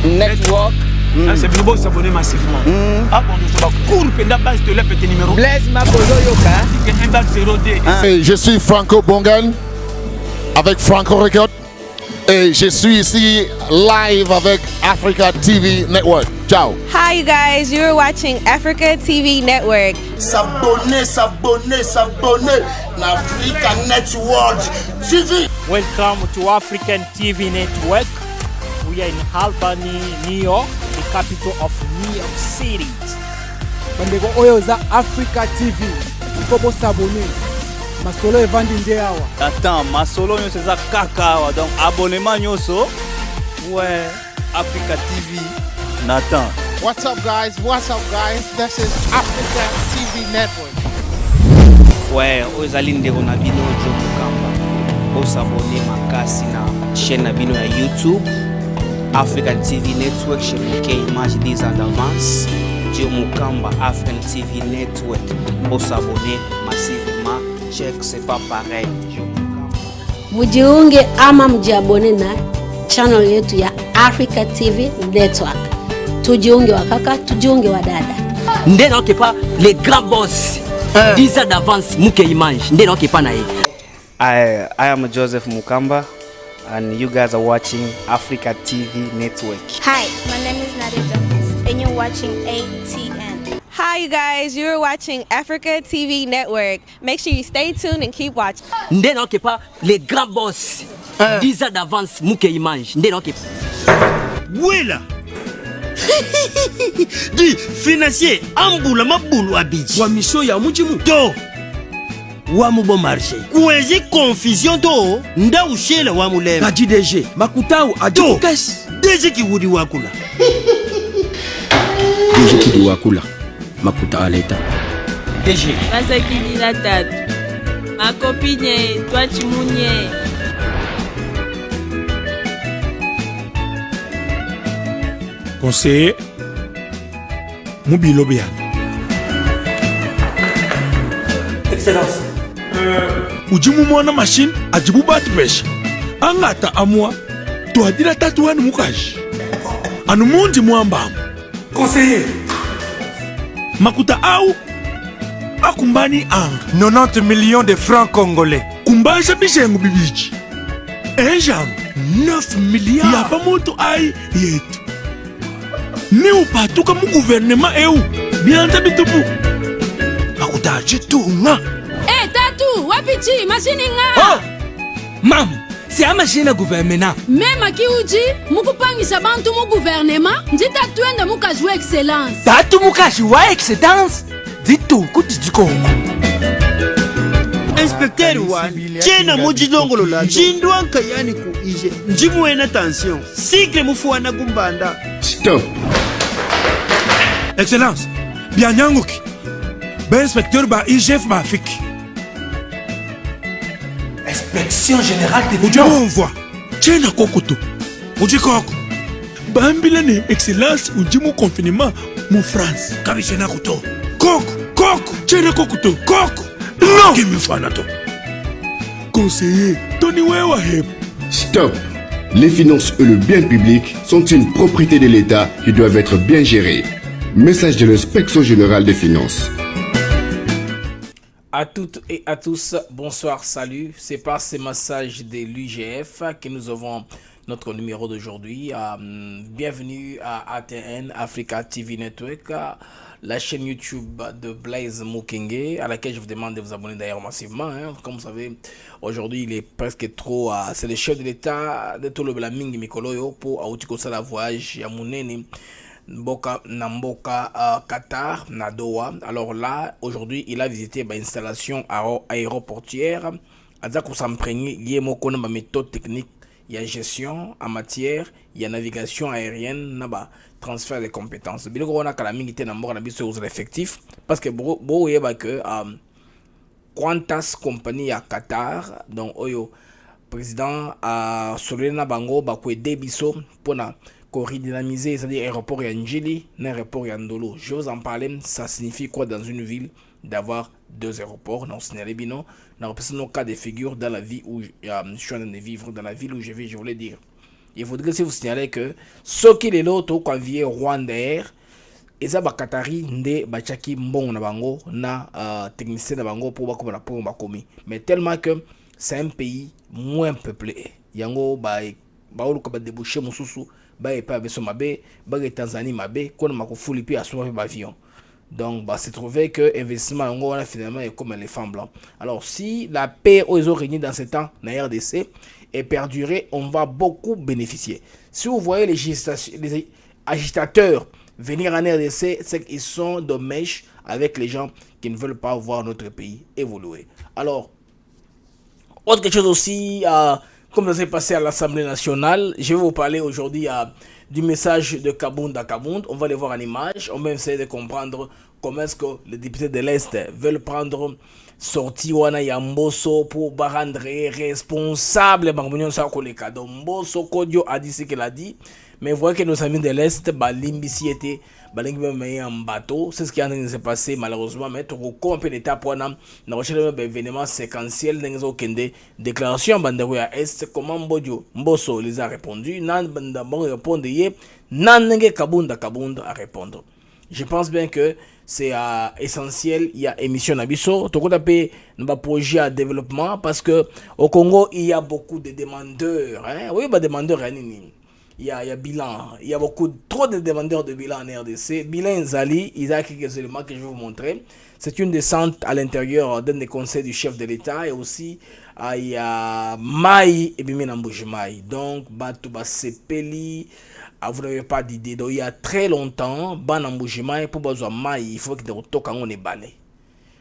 Network. C'est bien beau s'abonner massivement. Blaise Makolo Yoka. Je suis Franco Bongan avec Franco Record et je suis ici live avec Africa TV Network. Ciao. Hi you guys, you're watching Africa TV Network. S'abonner l'Africa Network TV. Welcome to African TV Network. We are in Albany, New York, the capital of New York City. Bandeko oyo za Africa TV. Ipopo s'abonner. Masolo evandi nde awa. Attends, masolo nyo c'est kaka awa. Donc abonnement nyoso. Ouais, Africa TV. Nathan. What's up guys? This is Africa TV Network. Ouais, ozali ndeko na bino jo mukamba. Osabone makasi na chaîne na bino ya YouTube. African TV Network, chez Image 10 ans d'avance. Dieu Mukamba, African TV Network. Pour s'abonner massivement, check, c'est pas pareil. Mujiunge ama mjiabone na channel yetu ya Africa TV Network. Tujiunge wakaka, tujiunge wadada. Nde na okepa les grands boss. 10 ans d'avance, Muke Image. Nde na okepa na hii. I am Joseph Mukamba. And you guys are watching Africa TV Network. Hi, my name is Nadia Jones, and you're watching ATN. Hi you guys, you're watching Africa TV Network. Make sure you stay tuned and keep watching. Nde na okepa les grands boss. 10 ans d'avance, Muke Image. Nde na okepa. Wela. Di financier ambula mabulu abiji. Wa mission ya mujimu. To. Wa mubo marché. Kwenye confusion to nda ushela wa mulema. Kaji DG makutao adukasi. DG ki wudi wakula. DG ki wudi wakula. Makuta aleta. DG. Basa ki la tatu. Ma copine toi chimunye. Conseiller Mubilo Bian. Excellence. Ujimu mwana machine ajibu bat pesh. Angata amwa to adira tatu anu mukaji. Anu mundi mwamba. Conseiller. Makuta au akumbani ang 90 millions de francs congolais. Kumbaja bishengu bibiji. Enjam 9 milliards. Yapa moto ai yetu. Ni upatuka mu gouvernement eu. Bianta bitupu. Makuta ajitunga. Tatu, wapichi, machine nga. Oh! Mam, c'est a machine à gouvernement. Même ki uji, mukupangisha bantu mu gouvernement, njita tuende muka jouer excellence. Tatu muka jouer excellence? Ditu kutijiko. Inspecteur wa tena mujidongolo la jindwa nkayani ku ije. Njimwe attention. Sikre mufuana gumbanda. Stop. Excellence. Bien nyanguki. Ben inspecteur ba IGF ba fiki. Inspection générale des finances. On voit. Tchena kokoto. Uji koko. Bambila ne excellence ujimu confinement mu France. Kabishena koto. Koko. Tchena kokoto. Koko. Non. Kimi fanato. Conseiller, Tony Wewa Heb. Stop. Les finances et le bien public sont une propriété de l'État qui doivent être bien gérées. Message de l'inspection générale des finances. À toutes et à tous, bonsoir, salut. C'est par ce message de l'UGF que nous avons notre numéro d'aujourd'hui. Bienvenue à ATN, Africa TV Network, la chaîne YouTube de Blaise Mukenge, à laquelle je vous demande de vous abonner d'ailleurs massivement. Comme vous savez, aujourd'hui il est presque trop... c'est le chef de l'État de tout le Blaming Mikoloyo pour Aoutiko Sala voyage Yamounene. Mboka Qatar na Doha. Alors là aujourd'hui il a visité l'installation aéroportière. Azako s'imprégner lié moko na méthode technique, il y a gestion en matière, il y a navigation aérienne, naba transfert de compétences. Biloko wana kala mingi te na mboka na biso aux effectifs parce que bo yeba que Qantas compagnie à Qatar donc oyo président a solena bango ba ko debiso pona redynamiser, c'est-à-dire aéroport Yandjili, aéroport Yandolo. Je vais vous en parler, ça signifie quoi dans une ville d'avoir deux aéroports. Non, ce n'est pas bien. Dans le cas de figure dans la vie où je suis en train de vivre, dans la ville où je vais, je voulais dire. il faudrait aussi vous signaler que ce qui est l'autre convié Rwanda Air eza bakatari nde bachaki mbongo na bango na technicien na bango pour bakoma na pour bakomi, mais tellement que c'est un pays moins peuplé yango ba oluka ba déboucher mususu ba epa beso mabe ba Tanzanie mabe kona makufuli puis asoma ba avion. Donc bah c'est trouvé que investissement yango wana finalement est comme l'éléphant blanc. Alors si la paix aux régnés dans ce temps na RDC est perdurée, on va beaucoup bénéficier. Si vous voyez les agitateurs venir en RDC, c'est qu'ils sont de mèche avec les gens qui ne veulent pas voir notre pays évoluer. Alors, autre chose aussi, comme ça s'est passé à l'Assemblée nationale, je vais vous parler aujourd'hui du message de Kabunda Kabund. On va aller voir en image, on va essayer de comprendre comment est-ce que les députés de l'Est veulent prendre sorti wana ya Mbosso pour rendre responsable donc Mbosso Kodio a dit ce qu'il a dit, mais vous voyez que nos amis de l'Est balimbi était balingi en bateau, c'est ce qui est en train de se passer malheureusement, mais tout un peu d'étape wana na recherche d'un événement séquentiel n'enzo kende déclaration bandero ya Est comment Mbosso les a répondu nan banda bon répondre yé nan nenge Kabunda a répondre. Je pense bien que c'est essentiel. Il y a émission Nabiso, tout le pays n'a projet à développement parce que au Congo il y a beaucoup de demandeurs. Oui, bah demandeurs, il y a bilan, il y a trop de demandeurs de bilan en RDC. Bilan Zali, il y a quelques éléments que je vais vous montrer. C'est une descente à l'intérieur d'un des conseils du chef de l'État et aussi il y a Maï et Bimé Namboujimaï. Donc, Batouba Sepeli. Vous n'avez pas d'idée. Donc, il y a très longtemps, Banamboujimaï, pour besoin Maï, il faut que nous toquons les balais.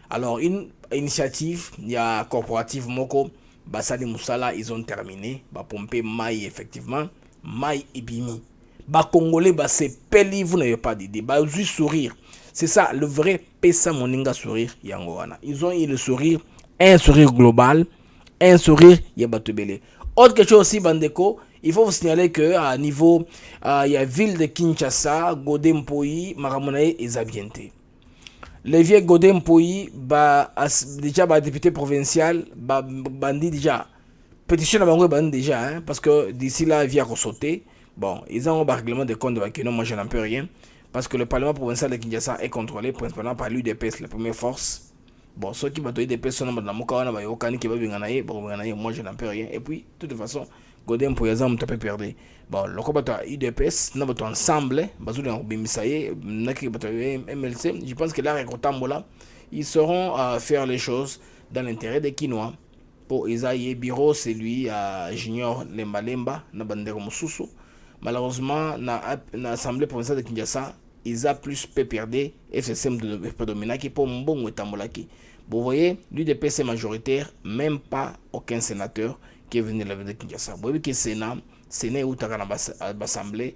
Alors, une initiative, il y a corporative Moko, Basali Moussala, ils ont terminé. Pomper Maï, effectivement. Maï et Bimi. Congolais, Sepeli, vous n'avez pas d'idée. Juste sourire. C'est ça, le vrai Pesa Moninga sourire, Yangoana. Ils ont eu le sourire, un sourire global, un sourire, Yabatubele. Autre chose aussi, Bandeko, il faut vous signaler qu'à niveau, il y a ville de Kinshasa, Godempoyi, Maramonaye et Zabiente. Le vieux Godempoyi, déjà, député provincial, bandit déjà. Pétition à Bango bandit déjà, parce que d'ici là, il vient ressauter. Bon, ils ont un règlement de compte de non, moi je n'en peux rien. Parce que le Parlement provincial de Kinshasa est contrôlé principalement par l'UDPS, la première force. Bon, ceux qui battent l'UDPS sont dans le Mokawana, moi je n'en peux rien. Et puis, de toute façon, Godem pour les hommes, tu peux perdre. Bon, le combat UDPS, nous avons ensemble, MLC. Je pense que là, avec Otambola, ils sauront faire les choses dans l'intérêt des Kinois. Pour Isaïe Biro, c'est lui, Junior Lemba Lemba, Nabandero Mosusu. Malheureusement, dans l'Assemblée provinciale de Kinshasa, ils ont plus PPRD, FSM de Predominaki pour Mbongo et Tambolaki. Vous voyez, l'UDPS est majoritaire, même pas aucun sénateur qui est venu de la ville de Kinshasa. Vous voyez que le Sénat est où l'Assemblée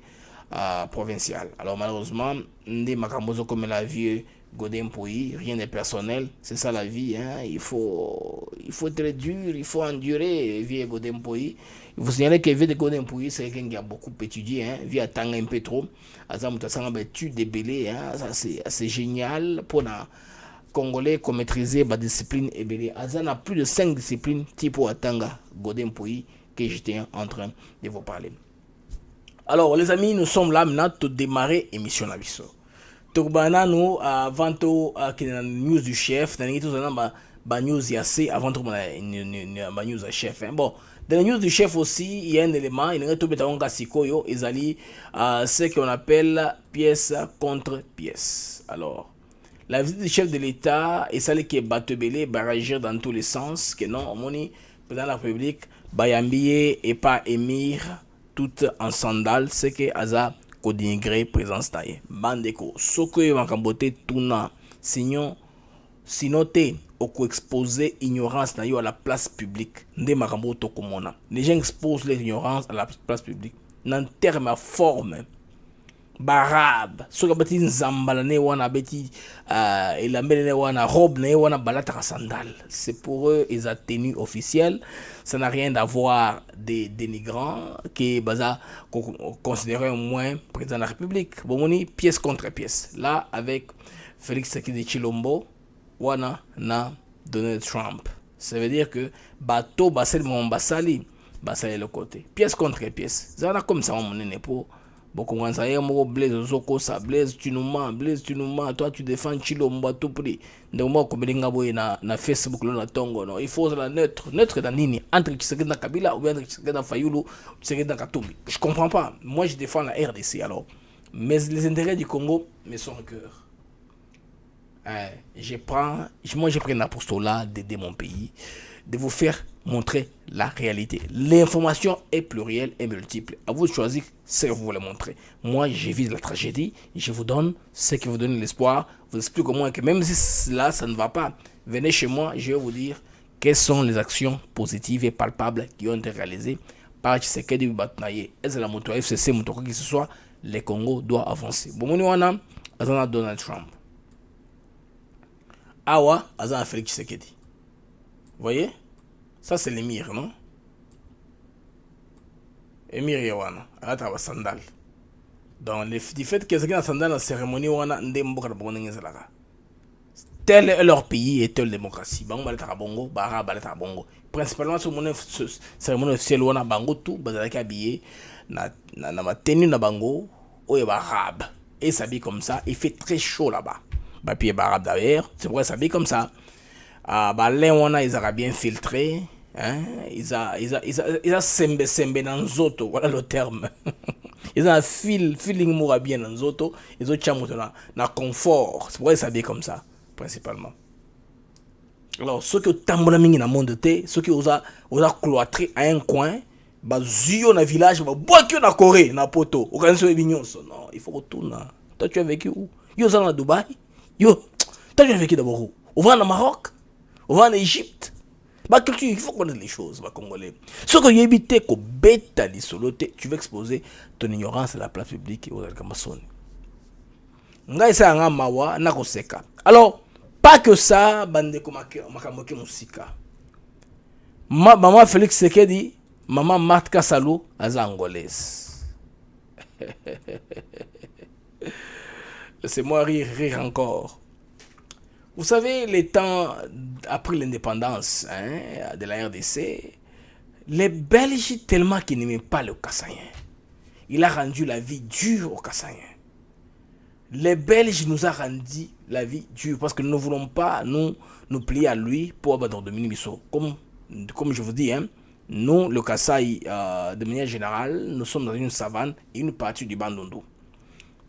provinciale. Alors malheureusement, des Makamozo comme la vie Godem Pouyi, rien n'est personnel, c'est ça la vie. Hein? Il faut être dur, il faut endurer vie Godem Pouyi. Il faut signaler que vie de Godem Pouyi, c'est quelqu'un qui a beaucoup étudié, hein? Vie à Tanga un peu trop. Tu débélé, hein? Ça c'est génial pour les Congolais qui maîtriser la discipline et belé. Azan a plus de 5 disciplines type Atanga Godem Pouyi que j'étais en train de vous parler. Alors les amis, nous sommes là maintenant pour démarrer l'émission Nabiso. Turbana nous avant tout la news du chef, dans les news assez avant tout la news du chef. Bon, dans les news du chef aussi, il y a un élément, il y a tout béton gasikoyo, ils allient ce qu'on appelle pièce contre pièce. Alors, la visite du chef de l'État est celle qui est batebelé, barrageur dans tous les sens, que non, on dit président de la République, Bayambié et pas émir, tout en sandales, c'est que Aza Kodingré présence taille. Bandeko, soko yo makambote tuna, sinon te oko exposer ignorance na yo à la place publique. Nde makambo tokomona. Les gens exposent l'ignorance à la place publique. Nan terme à forme. Barab, soka bati nzambala ne wana beti elambele ne wana robe ne wana balata sandal. C'est pour eux ils ont tenue officielle. Ça n'a rien à voir des dénigrants qui baza considéré au moins président de la République. Bon on pièce contre pièce. Là avec Félix Tshisekedi Tshilombo wana na Donald Trump. Ça veut dire que bateau basel mon basali bah ça est le côté pièce contre pièce ça a comme ça on est pour beaucoup quand ça y est mon Blaise Zoko ça Blaise tu nous mens toi tu défends Chilombo tout prix donc moi comme les gars na Facebook là na tongo non il faut la neutre dans nini entre Tshisekedi na Kabila ou bien entre Tshisekedi na Fayulu Tshisekedi na Katumbi je comprends pas moi je défends la RDC alors mais les intérêts du Congo me sont au cœur. Moi j'ai pris l'apostolat d'aider mon pays, de vous faire montrer la réalité. L'information est plurielle et multiple. À vous de choisir ce que vous voulez montrer. Moi j'évite la tragédie, je vous donne ce qui vous donne l'espoir, vous explique au moins que même si là ça ne va pas, venez chez moi, je vais vous dire quelles sont les actions positives et palpables qui ont été réalisées par Tshisekedi Batnaye. Est-ce la moto FCC, moto qui que ce soit, le Congo doit avancer. Bon, on a Donald Trump. Awa, Azan Félix Tshisekedi. Vous voyez? Ça, c'est l'émir, non? Émir Yawana, à la sandal. Donc, le fait que c'est un sandal dans la cérémonie, tel est leur pays et telle démocratie. Bango baleta bongo, bara baleta bongo. Principalement sur mon cérémonie officielle, on a bango tout, bazalaki habillé na tenue na bango, oye barabe. Et s'habille comme ça, il fait très chaud là-bas. Bah puis barabe d'ailleurs, c'est pourquoi s'habille comme ça. Bah là on a ils ont bien filtré, hein, ils a sembe dans zoto, voilà le terme. Ils ont un feeling moura bien dans zoto, ils ont chamoto na confort, c'est pourquoi ils s'habillent comme ça principalement. Alors ceux qui tambola mingi na monde té, ceux qui osent cloîtrer à un coin, bah zuyo na village, bah bois que na Corée, na poto, au canso et bignonso. Non, il faut retourner. Toi tu as vécu où? Yo ça na Dubaï. Yo, toi tu as vécu d'abord où? On va en Maroc, on va en Égypte. Bah culture, il faut connaître les choses, bah congolais. Ce que y éviter qu'au bêta li soloté, tu veux exposer ton ignorance à la place publique et aux alcamasoni. Ngai sa nga mawa na koseka. Alors, pas que ça, bande ko makamoke musika. Maman Félix Tshisekedi, maman Marthe Kassalou, aza angolaise. Laissez-moi rire encore. Vous savez, les temps après l'indépendance de la RDC, les Belges, tellement qu'ils n'aimaient pas le Kassaïen, il a rendu la vie dure aux Kassaïens. Les Belges nous ont rendu la vie dure parce que nous ne voulons pas nous plier à lui pour abattre de Minibiso. Comme je vous dis, nous, le Kasaï, de manière générale, nous sommes dans une savane et une partie du Bandundu.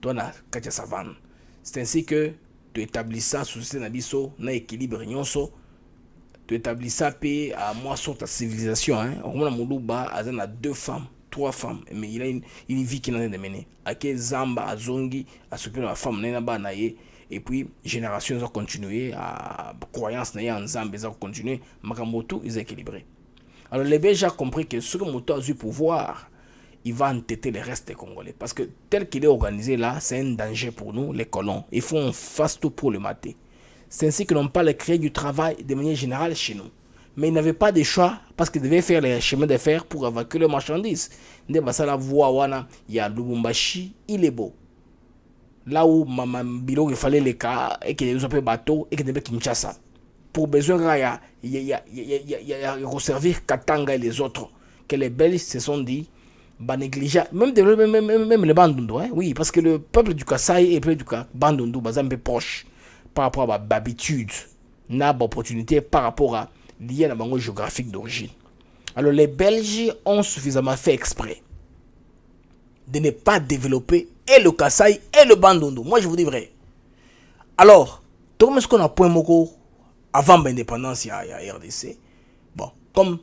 Toi, la Katia savane. C'est ainsi que tu établis ça sous ce nabiso, na équilibre nyonso. Tu établis ça puis à moi sur ta civilisation. On a Moulouba, a 2 femmes. 3 femmes, mais il a une vie qui n'a pas de mener. À quel Zamba, à Zongi, à ce que la femme n'a pas naïe, et puis générations ont continué, à croyance naïe en Zamba, ils ont continué, Makamoto, ils ont équilibré. Alors les Belges ont compris que ce que Moto a eu pouvoir, il va entêter les restes des Congolais. Parce que tel qu'il est organisé là, c'est un danger pour nous, les colons. Il faut qu'on fasse tout pour le mater. C'est ainsi que l'on parle de créer du travail de manière générale chez nous. Mais ils n'avaient pas de choix parce qu'ils devaient faire les chemins de fer pour évacuer les marchandises. Il y a Lubumbashi, il est beau. Là où Bilo il fallait les cas et qu'il y a des bateaux et qu'il y a Kinshasa. Pour besoin, il y a resservir Katanga et les autres. Que les Belges se sont dit, négliger. Même les Bandundu, oui, parce que le peuple du Kasaï et le peuple du Bandundu, c'est un peu proche par rapport à l'habitude, n'a pas d'opportunité par rapport à lié à la banque géographique d'origine. Alors les Belges ont suffisamment fait exprès de ne pas développer et le Kasaï et le Bandundu. Moi je vous dis vrai. Alors, tout ce qu'on a point moko avant l'indépendance il y a RDC. Bon, comme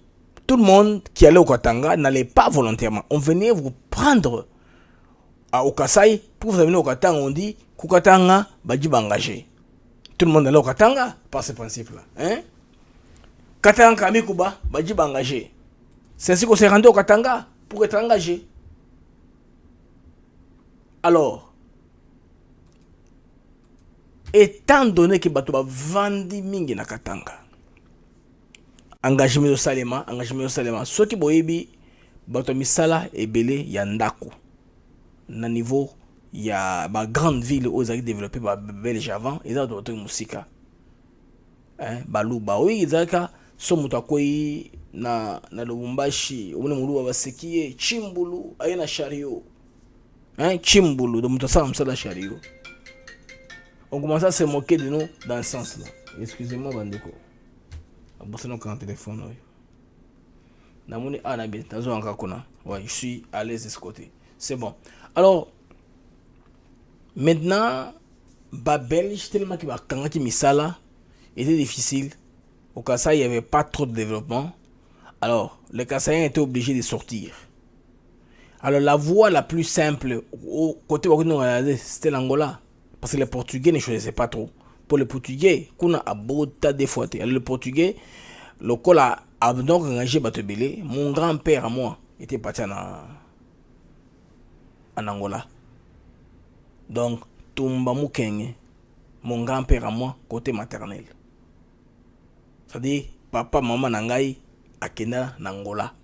tout le monde qui allait au Katanga n'allait pas volontairement. On venait vous prendre au Kasaï pour vous amener au Katanga. On dit Katanga badji engagé. Tout le monde allait au Katanga par ce principe-là, hein? Katanga Kamikuba, badji engagé. C'est ainsi qu'on s'est rendu au Katanga pour être engagé. Alors, étant donné que Batoba vandi mingi na Katanga, engagement au Salema, ceux qui boyebi Batomi Sala et Belé Yandaku. Na niveau, il y a ma grande ville où ils ont développé par Belge avant, ils ont d'autres musiques. Balou, oui, ils ont so mutakoi na Lubumbashi umune mulu basekiye chimbulu ayena chariot chimbulu de mutasa msala chariot. On commence à se moquer de nous dans ce sens là. Excusez-moi bandeko. Abossé nos téléphone oui. Namuni anabi tazo ankakuna. Ouais, je suis à l'aise de ce côté. C'est bon. Alors maintenant Belge tellement que kangaki misala était difficile. Au Kassai, il n'y avait pas trop de développement. Alors, les Kassaïens étaient obligés de sortir. Alors, la voie la plus simple, au côté où nous c'était l'Angola. Parce que les Portugais ne choisissaient pas trop. Pour les Portugais, qu'on a beau tas de fois. Alors, le Portugais, le col a donc engagé Batebele. Mon grand-père à moi était parti en Angola. Donc, Tumba Mukenge, mon grand-père à moi, côté maternel. C'est-à-dire, papa, maman, nangai, akena, nangola.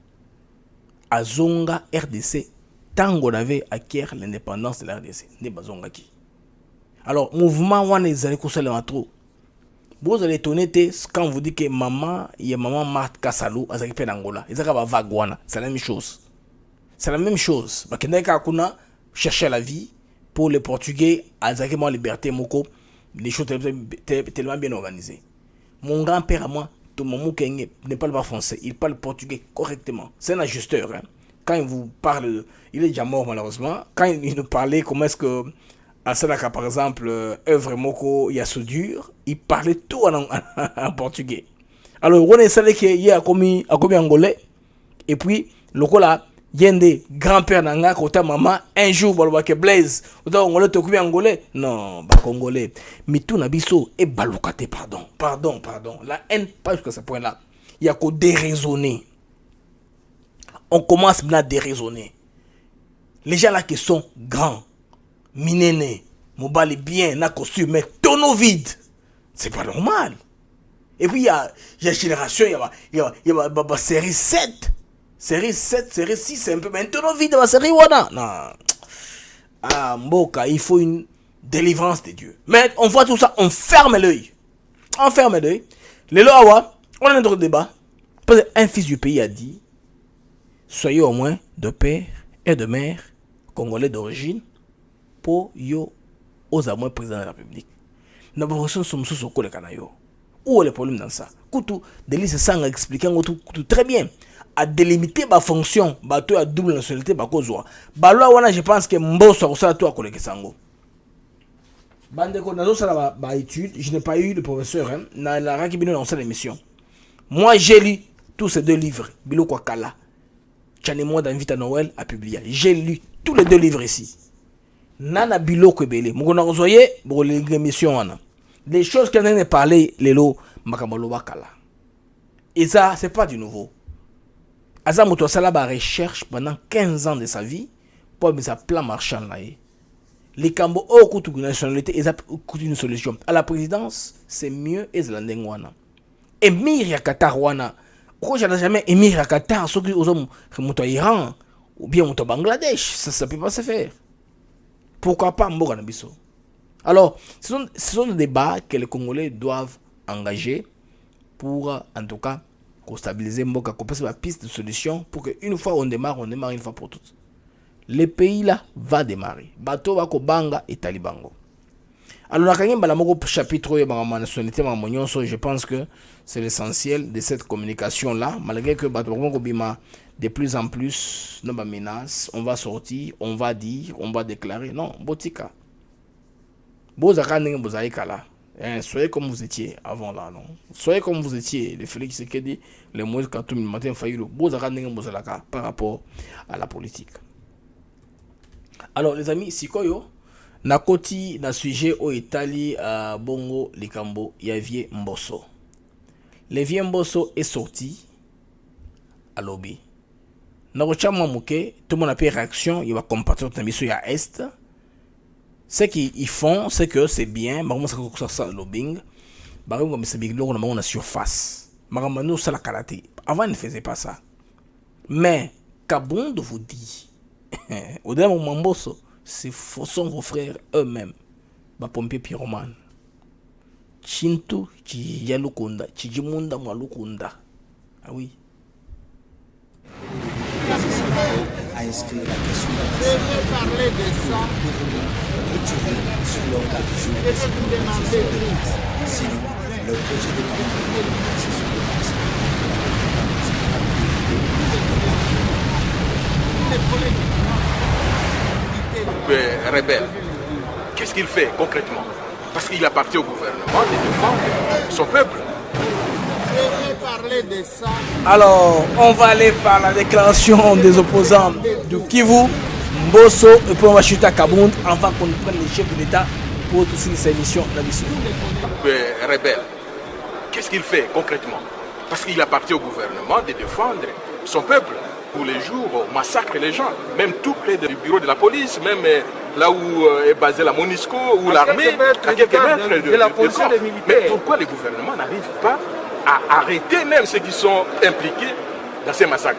Azonga, RDC, tant qu'on avait acquis l'indépendance de la RDC. Ne bazonga qui. Alors, mouvement, on est allé coucher le matro. Vous allez étonner quand vous dites que maman, il y a maman Marthe Kassalou, à s'occuper d'Angola. Ils ont vaguana. C'est la même chose. C'est la même chose. Bakendeka Akuna cherchait la vie pour les Portugais, à s'occuper de liberté, moko, des choses tellement bien organisées. Mon grand-père à moi, Toumamou Kenge, ne parle pas français, il parle portugais correctement. C'est un ajusteur. Hein. Quand il vous parle, il est déjà mort malheureusement. Quand il nous parlait comment est-ce que, à Sadaka par exemple, œuvre Moko Yassodur, il parlait tout en portugais. Alors, on est salé qu'il y a commis angolais, et puis, le coup là, Yende, grand-père nanga, kota maman, un jour, balobake Blaise, autant angolais, te commis angolais. Non, bah congolais. Mais tout nabiso et balokate, pardon. La haine, pas jusqu'à ce point-là. Il y a qu'au déraisonner. On commence maintenant à déraisonner. Les gens là qui sont grands, minénés, mobali bien, na costume, mais tonneau vide. C'est pas normal. Et puis il y a génération, il y a série 7. Série 7, série 6, c'est un peu maintenant vide la série Wana. Non. Ah, Mboka, il faut une délivrance de Dieu. Mais on voit tout ça, on ferme l'œil. Les lois, on a un autre débat. Parce qu'un fils du pays a dit, soyez au moins de père et de mère congolais d'origine pour yo aux amours président de la République. Nous avons reçu ce monsieur sur le canaillot. Où est le problème dans ça? Koutou, Delis sang expliquant tout très bien. À délimiter ma fonction, bateau à double nationalité, bakozwa. Balwa wana, je pense que mboso a tout à collègue sango. Bandeko, nazo sala ba étude, je n'ai pas eu le professeur, hein, na la rakibino dans cette émission. Moi, j'ai lu tous ces 2 livres, Bilo Kwakala. Tchané-moi d'invite à Noël à publier. J'ai lu tous les 2 livres ici. Nana Bilo Kwebele. Mougon a resoyé, pour l'émission, wana. Les choses qu'on a parlé, les lots, makamalo bakala. Et ça, c'est pas du nouveau. Azamoto Salaba recherche pendant 15 ans de sa vie pour mettre sa plan marchand là. Les Cambo au coup de nationalité, ils ont une solution. À la présidence, c'est mieux et Zelandengwana. Émir ya Qatar wana. Pourquoi j'ai jamais émir ya Qatar, ceux qui ont monté Iran ou bien monté Bangladesh, ça peut pas se faire. Pourquoi pas Mboga Nabiso? Alors, ce sont des débats que les Congolais doivent engager pour, en tout cas, stabiliser Mboka, qu'on passe la piste de solution pour qu'une fois on démarre une fois pour toutes. Le pays là va démarrer. Bato va banga et talibango. Alors, la chapitre nationalité, je pense que c'est l'essentiel de cette communication là. Malgré que Bato Bima de plus en plus nos menaces, on va sortir, on va dire, on va déclarer. Non, Botika. Soyez comme vous étiez avant là, non? Soyez comme vous étiez, le Félix Tshisekedi, le Moïse Katumbi, le matin Fayulu, par rapport à la politique. Alors les amis, Sikoyo, nakoti na sujet au Italie à Bongo Likambo, Yavier Mbosso. Yavier Mbosso est sorti à lobby. Narochama Mouké, tout le monde a fait réaction, il va compatir dans il y a Est. Ce qu'ils font, c'est que c'est bien. Ça lobbying. C'est big on a surface. Maramano ça la karaté. Avant ils ne faisaient pas ça. Mais Kabondo vous dit, au dernier moment Mbosso, ce sont vos frères eux-mêmes. Ba pompier pyromane. Chintu chi yalukunda, chijimunda mwalukunda. Ah oui. À inscrire la question de je vais parler de ça. Retirer sur l'ordre du jour. Je vais vous demander sinon le projet de rebelle, qu'est-ce qu'il fait concrètement? Parce qu'il appartient au gouvernement de défendre son peuple. Je vais parler de ça. Alors, on va aller par la déclaration des opposants du Kivu, Mbosso, et puis on va chuter à Kabound avant qu'on prenne les chefs de l'État pour toutes ces émissions d'habitude. Rebelle, qu'est-ce qu'il fait concrètement? Parce qu'il appartient au gouvernement de défendre son peuple. Tous les jours, on massacre les gens, même tout près du bureau de la police, même là où est basée la MONUSCO ou l'armée, à quelques mètres de la police des militaires. Mais pourquoi le gouvernement n'arrive pas à arrêter même ceux qui sont impliqués dans ces massacres?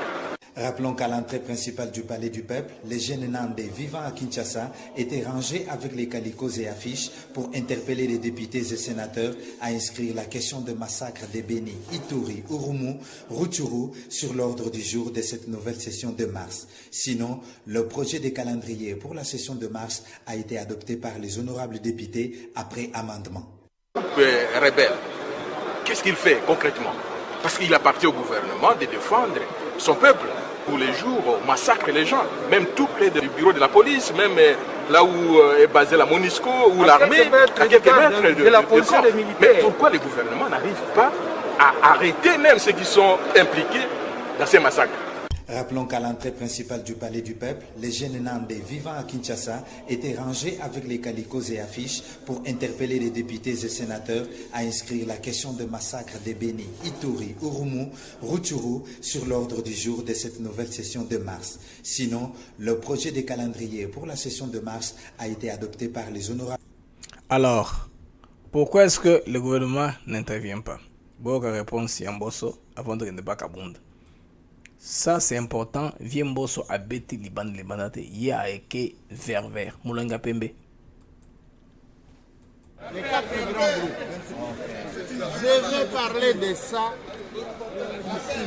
Rappelons qu'à l'entrée principale du Palais du Peuple, les jeunes Nandais vivant à Kinshasa étaient rangés avec les calicots et affiches pour interpeller les députés et sénateurs à inscrire la question de massacre des Béni, Ituri, Urumu, Rutshuru sur l'ordre du jour de cette nouvelle session de mars. Sinon, le projet de calendrier pour la session de mars a été adopté par les honorables députés après amendement. Rebelle, qu'est-ce qu'il fait concrètement? Parce qu'il appartient au gouvernement de défendre son peuple. Tous les jours, on massacre les gens, même tout près du bureau de la police, même là où est basée la MONUSCO ou l'armée, à quelques mètres de la police des militaires. Mais pourquoi le gouvernement n'arrive pas à arrêter même ceux qui sont impliqués dans ces massacres? Rappelons qu'à l'entrée principale du Palais du Peuple, les jeunes Nandais vivant à Kinshasa étaient rangés avec les calicots et affiches pour interpeller les députés et sénateurs à inscrire la question de massacre des Béni, Ituri, Urumu, Rutshuru sur l'ordre du jour de cette nouvelle session de mars. Sinon, le projet de calendrier pour la session de mars a été adopté par les honorables. Alors, pourquoi est-ce que le gouvernement n'intervient pas? Bonne réponse, Mbosso, avant de ne pas Kabound. Ça c'est important. Viens Mbosso a bêti Liban Libanate. Il y a écrit vert. Moulanga Pembe. Les 4 grands groupes. Je vais parler de ça ici.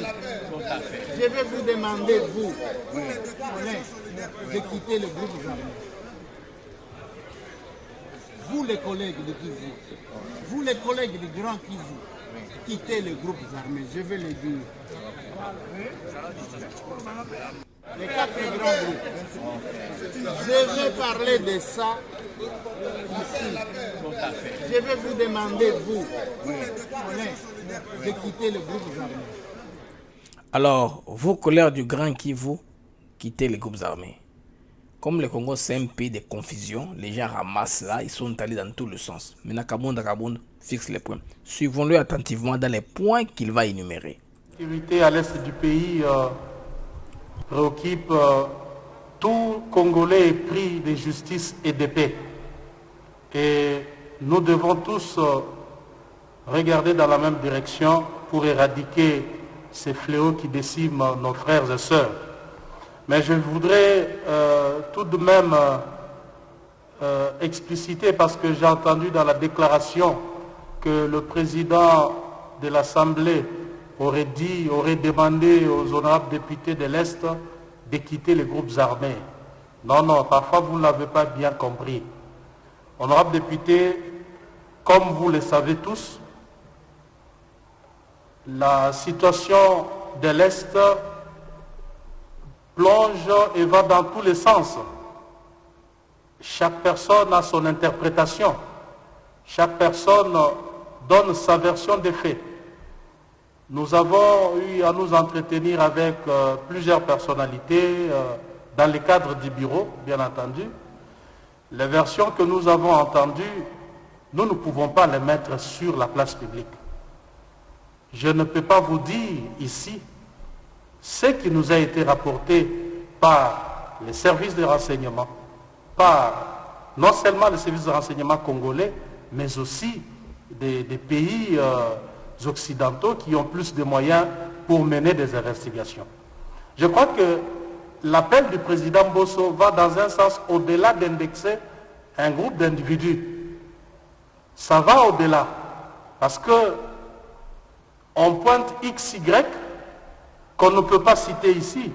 Je vais vous demander, vous, de quitter le groupe armé. Vous les collègues de Kivu, vous les collègues du Grand Kivu, quittez les groupes armés. Je vais le dire. Les 4 grands groupes. Je vais parler de ça ici. Je vais vous demander, vous, de quitter le groupe armé. Alors, vos collègues du Grand Kivu, quittez les groupes armés. Comme le Congo c'est un pays de confusion, les gens ramassent là, ils sont allés dans tous les sens. Maintenant, Kabound fixe les points. Suivons-le attentivement dans les points qu'il va énumérer. La sécurité à l'est du pays préoccupe tout Congolais épris de justice et de paix. Et nous devons tous regarder dans la même direction pour éradiquer ces fléaux qui déciment nos frères et sœurs. Mais je voudrais tout de même expliciter, parce que j'ai entendu dans la déclaration que le président de l'Assemblée aurait demandé aux honorables députés de l'Est de quitter les groupes armés. Non, parfois vous ne l'avez pas bien compris. Honorables députés, comme vous le savez tous, la situation de l'Est plonge et va dans tous les sens. Chaque personne a son interprétation. Chaque personne donne sa version des faits. Nous avons eu à nous entretenir avec plusieurs personnalités dans le cadre du bureau, bien entendu. Les versions que nous avons entendues, nous ne pouvons pas les mettre sur la place publique. Je ne peux pas vous dire ici ce qui nous a été rapporté par les services de renseignement, par non seulement les services de renseignement congolais, mais aussi des pays occidentaux qui ont plus de moyens pour mener des investigations. Je crois que l'appel du président Mbosso va dans un sens au-delà d'indexer un groupe d'individus. Ça va au-delà, parce que on pointe XY qu'on ne peut pas citer ici,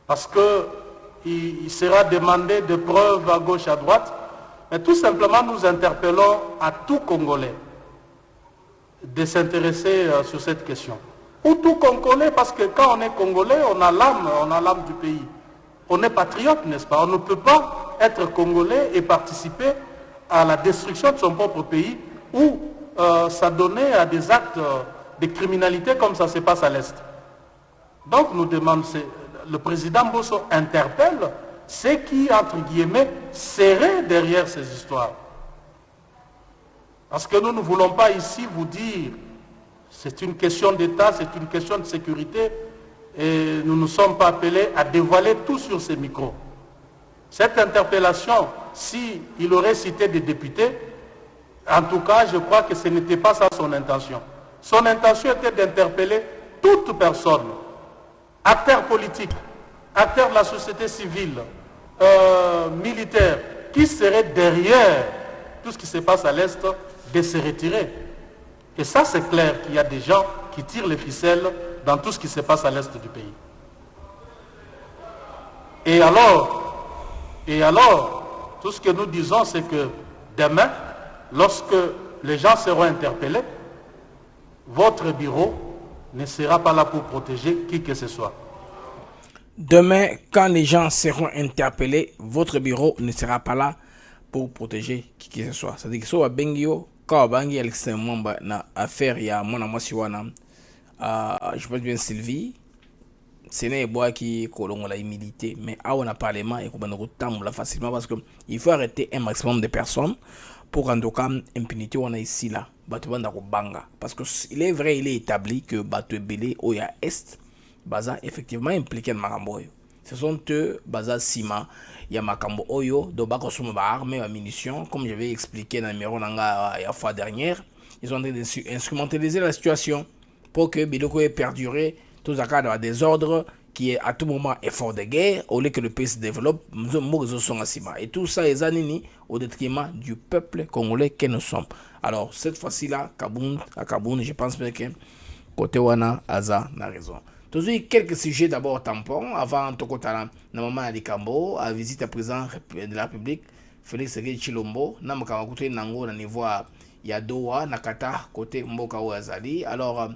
parce qu'il sera demandé de preuves à gauche, à droite, mais tout simplement nous interpellons à tout Congolais de s'intéresser sur cette question. Ou tout Congolais, parce que quand on est Congolais, on a l'âme du pays. On est patriote, n'est-ce pas? On ne peut pas être Congolais et participer à la destruction de son propre pays ou s'adonner à des actes de criminalité comme ça se passe à l'Est. Donc nous demandons, le président Bosso interpelle ceux qui, entre guillemets, seraient derrière ces histoires. Parce que nous ne voulons pas ici vous dire c'est une question d'État, c'est une question de sécurité et nous ne sommes pas appelés à dévoiler tout sur ces micros. Cette interpellation, s'il aurait cité des députés, en tout cas, je crois que ce n'était pas ça son intention. Son intention était d'interpeller toute personne, acteurs politiques, acteurs de la société civile, militaires, qui seraient derrière tout ce qui se passe à l'Est, de se retirer. Et ça, c'est clair qu'il y a des gens qui tirent les ficelles dans tout ce qui se passe à l'Est du pays. Et alors, tout ce que nous disons, c'est que demain, lorsque les gens seront interpellés, votre bureau ne sera pas là pour protéger qui que ce soit. Demain, quand les gens seront interpellés, votre bureau ne sera pas là pour protéger qui que ce soit. C'est-à-dire que si vous bengio, quand vous bengio extrêmement na affaire, il y a mon ami Siwana, je pense bien Sylvie, ce n'est pas qui colonne la humilité, mais à on a parlement et qu'on va facilement parce qu'il faut arrêter un maximum de personnes pour en tout cas impunité on a ici là, parce que il est vrai, il est établi que Bato Belé Oya Est, Baza effectivement impliqué dans Makambo. Ce sont eux, Baza Sima, il y a Makambo Oyo, de Bakosuma armes et munitions, comme j'avais expliqué dans le numéro la fois dernière, ils ont instrumentalisé la situation pour que Biloko ait perduré tout ça dans un désordre qui est à tout moment effort de guerre, au lieu que le pays se développe, et tout ça est anini au détriment du peuple congolais que nous sommes. Alors, cette fois-ci-là, à Kaboun, je pense que côté Wana, Aza n'a raison. Toujours quelques sujets d'abord tampons, avant Tokotala, Namama Alikambo, à visite à président de la République, Félix Tshisekedi Tshilombo, Namaka côté Nango, na niveau Yadoa, Nakata, côté Mboka Ouazali. Alors,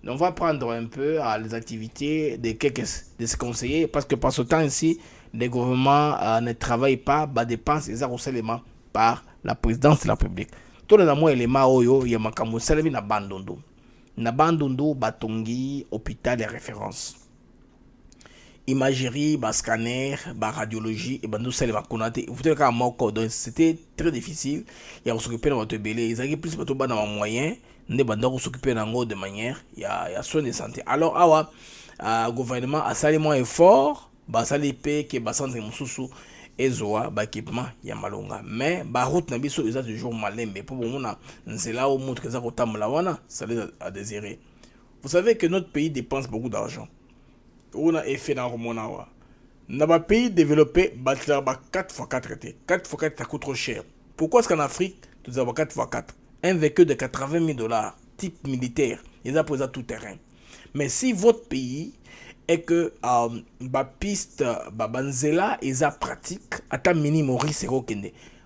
on va prendre un peu les activités de quelques de ces conseillers, parce que par ce temps ici, les gouvernements ne travaillent pas, dépensent les arts seulement par la présidence de la République. Tout le monde est Oyo, il y a Makambo Salami na Bandundu. Na Bandundu, Batongi, hôpital et référence. Imagerie, scanner, radiologie, et nous sommes les vous savez donc c'était très difficile. Il y a s'occuper de votre belé, ils avaient plus de moyens, nous s'occuper de manière, il y a soin de santé. Alors, le gouvernement a salement effort, salipé que santé mususu ezoa équipement ya malonga, mais route na biso ils ont toujours malembe pour mona c'est là où montre que ça kotamla wana ça laisse à désirer. Vous savez que notre pays dépense beaucoup d'argent. On a effet dans le dans un pays développé, 4x4 été. 4x4 ça coûte trop cher. Pourquoi est-ce qu'en Afrique, nous avons 4x4 un véhicule de $80,000, type militaire, ils ont posé tout terrain. Mais si votre pays est que la piste, banzela, ils ont pratique, à ta minimum risque,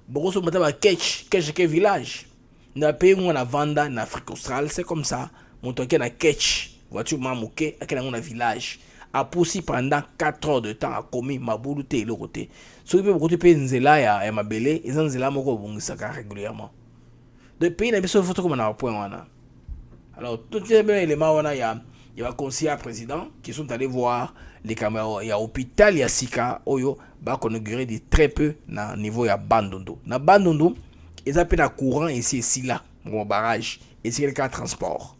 beaucoup de gens ont village. Dans le pays où on a vendu en Afrique australe, c'est comme ça. Mon token a catch, voiture mamouké, à quel village. A poussé pendant 4 heures de temps à commis ma bouloute et le côté. Ceux qui peuvent payer nzela ya mabele, ils ont nzela moko bongisaka régulièrement. De pays n'a besoin de photo comme on a un point. Alors, tout les éléments, il y a un conseiller président qui sont allés voir les caméras. Il y a hôpital, il y a Sika, Oyo, qu'on inauguré de très peu na niveau ya Bandundu. Na Bandundu, ils appellent à courant ici là, mon barrage, et c'est le cas de transport.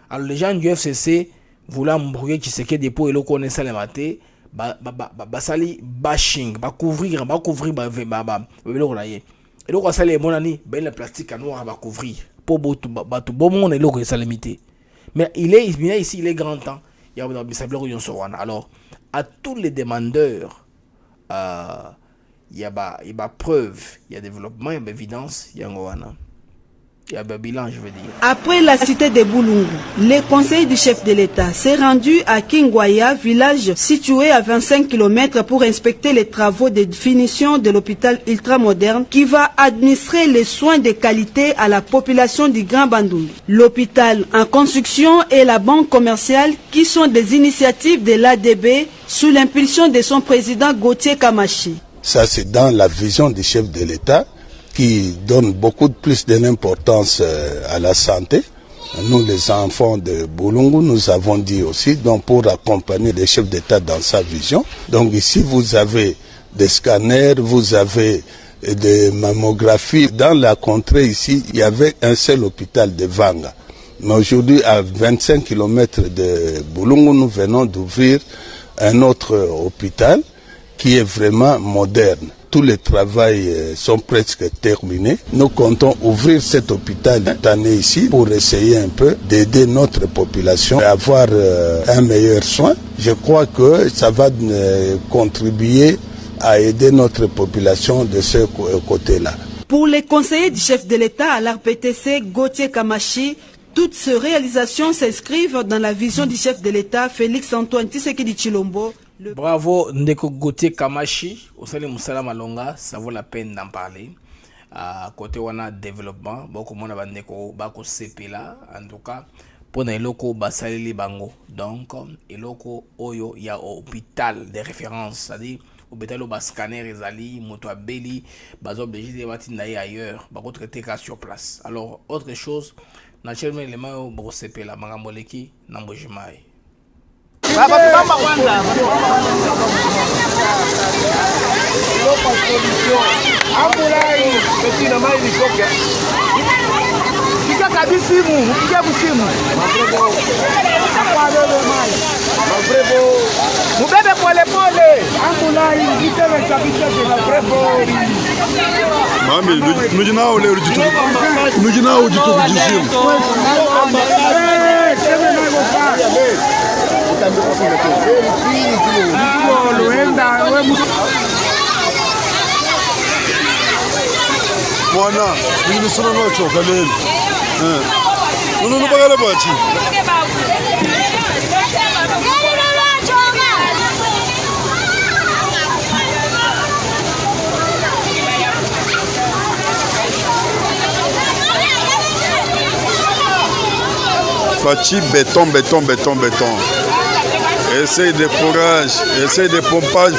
Alors, les gens du FCC, voulant m'embrouiller qui sait que des pots et le connaissent les matés, sali bashing, couvrir, et donc ça les mon ami, le plastique à noir va couvrir pour tout bon monde et l'eau ça limité. Mais il est ici, il est grand temps. Il y a des alors à tous les demandeurs, il y a preuve, il y a développement, il y a évidence, il y a Il y a un bilan, je veux dire. Après la cité de Boulungu, le conseil du chef de l'État s'est rendu à Kingwaya, village situé à 25 km pour inspecter les travaux de finition de l'hôpital ultramoderne qui va administrer les soins de qualité à la population du Grand Bandundu. L'hôpital en construction et la banque commerciale qui sont des initiatives de l'ADB sous l'impulsion de son président Gauthier Kamachi. Ça, c'est dans la vision du chef de l'État qui donne beaucoup plus d'importance à la santé. Nous, les enfants de Boulungu, nous avons dit aussi, donc pour accompagner les chefs d'État dans sa vision. Donc ici, vous avez des scanners, vous avez des mammographies. Dans la contrée ici, il y avait un seul hôpital de Vanga. Mais aujourd'hui, à 25 km de Boulungu, nous venons d'ouvrir un autre hôpital qui est vraiment moderne. Tous les travaux sont presque terminés. Nous comptons ouvrir cet hôpital cette année ici pour essayer un peu d'aider notre population à avoir un meilleur soin. Je crois que ça va contribuer à aider notre population de ce côté-là. Pour les conseillers du chef de l'État à l'RPTC, Gauthier Kamachi, toutes ces réalisations s'inscrivent dans la vision du chef de l'État, Félix Antoine Tshisekedi Tshilombo. Bravo Ndeko Gauthier Kamachi, au sein de Moussala Malonga, ça vaut la peine d'en parler. Côté wana développement, beaucoup de monde Ndeko bako sepela, en tout cas pour les locaux basalili bango. Donc eloko oyo ya hôpital de référence, c'est-à-dire hôpital au scanner ezali, moto abeli, bazo obligé de bati naïe ailleurs, bako traiter cas sur place. Alors autre chose, naturellement les mains bako sepela mangamoleki nambojimai. Mubebe pole pole. Ambulai, vitele kabisa na prepori. Mami, nujinao leo jitu. Nujinao jitu kujizimu. Mwana, ni sura no choka leli. Nuno bagala bachi. Fachi béton, béton, béton, béton. Essaye de forage, essaye de pompage.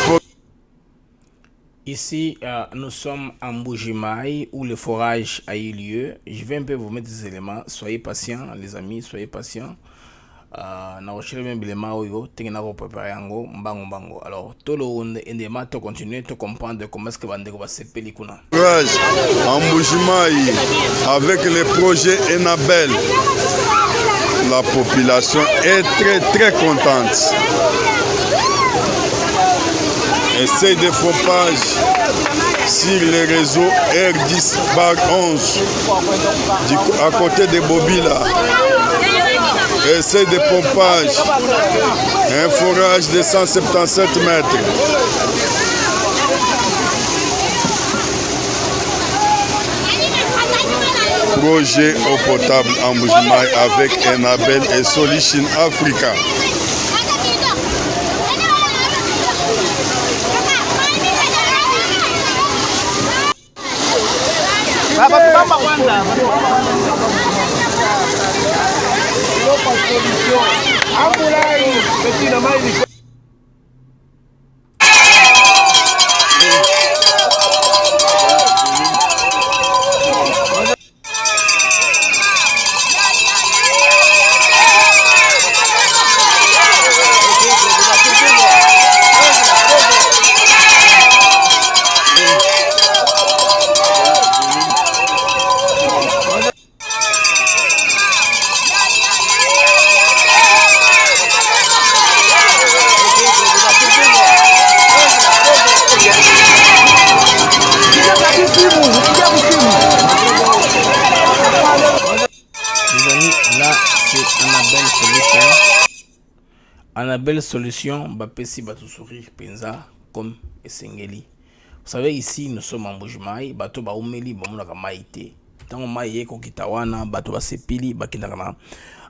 Ici, nous sommes en Mbujimayi où le forage a eu lieu. Je vais un peu vous mettre des éléments. Soyez patients, les amis, soyez patients. Na recherche même éléments oyo, tenga ko préparer ngo mbango. Alors, tout le monde endema to continuer to comprendre comment est-ce que bande va se pelikuna. Forage en Mbujimayi avec le projet Enabel. La population est très contente. Essaye de pompage sur les réseaux R10/11 à côté de Bobila. Essaye de pompage, un forage de 177 mètres. Projet eau potable en Mbujimayi avec Enabel et Solution Africa. Belle solution, Bapesi Bato sourire penza comme Esengeli. Vous savez, ici nous sommes en Mbujimayi, Bato Baoumeli, Bamouna Maïté. Tant maïe kokitawana bato basepili bakindakana.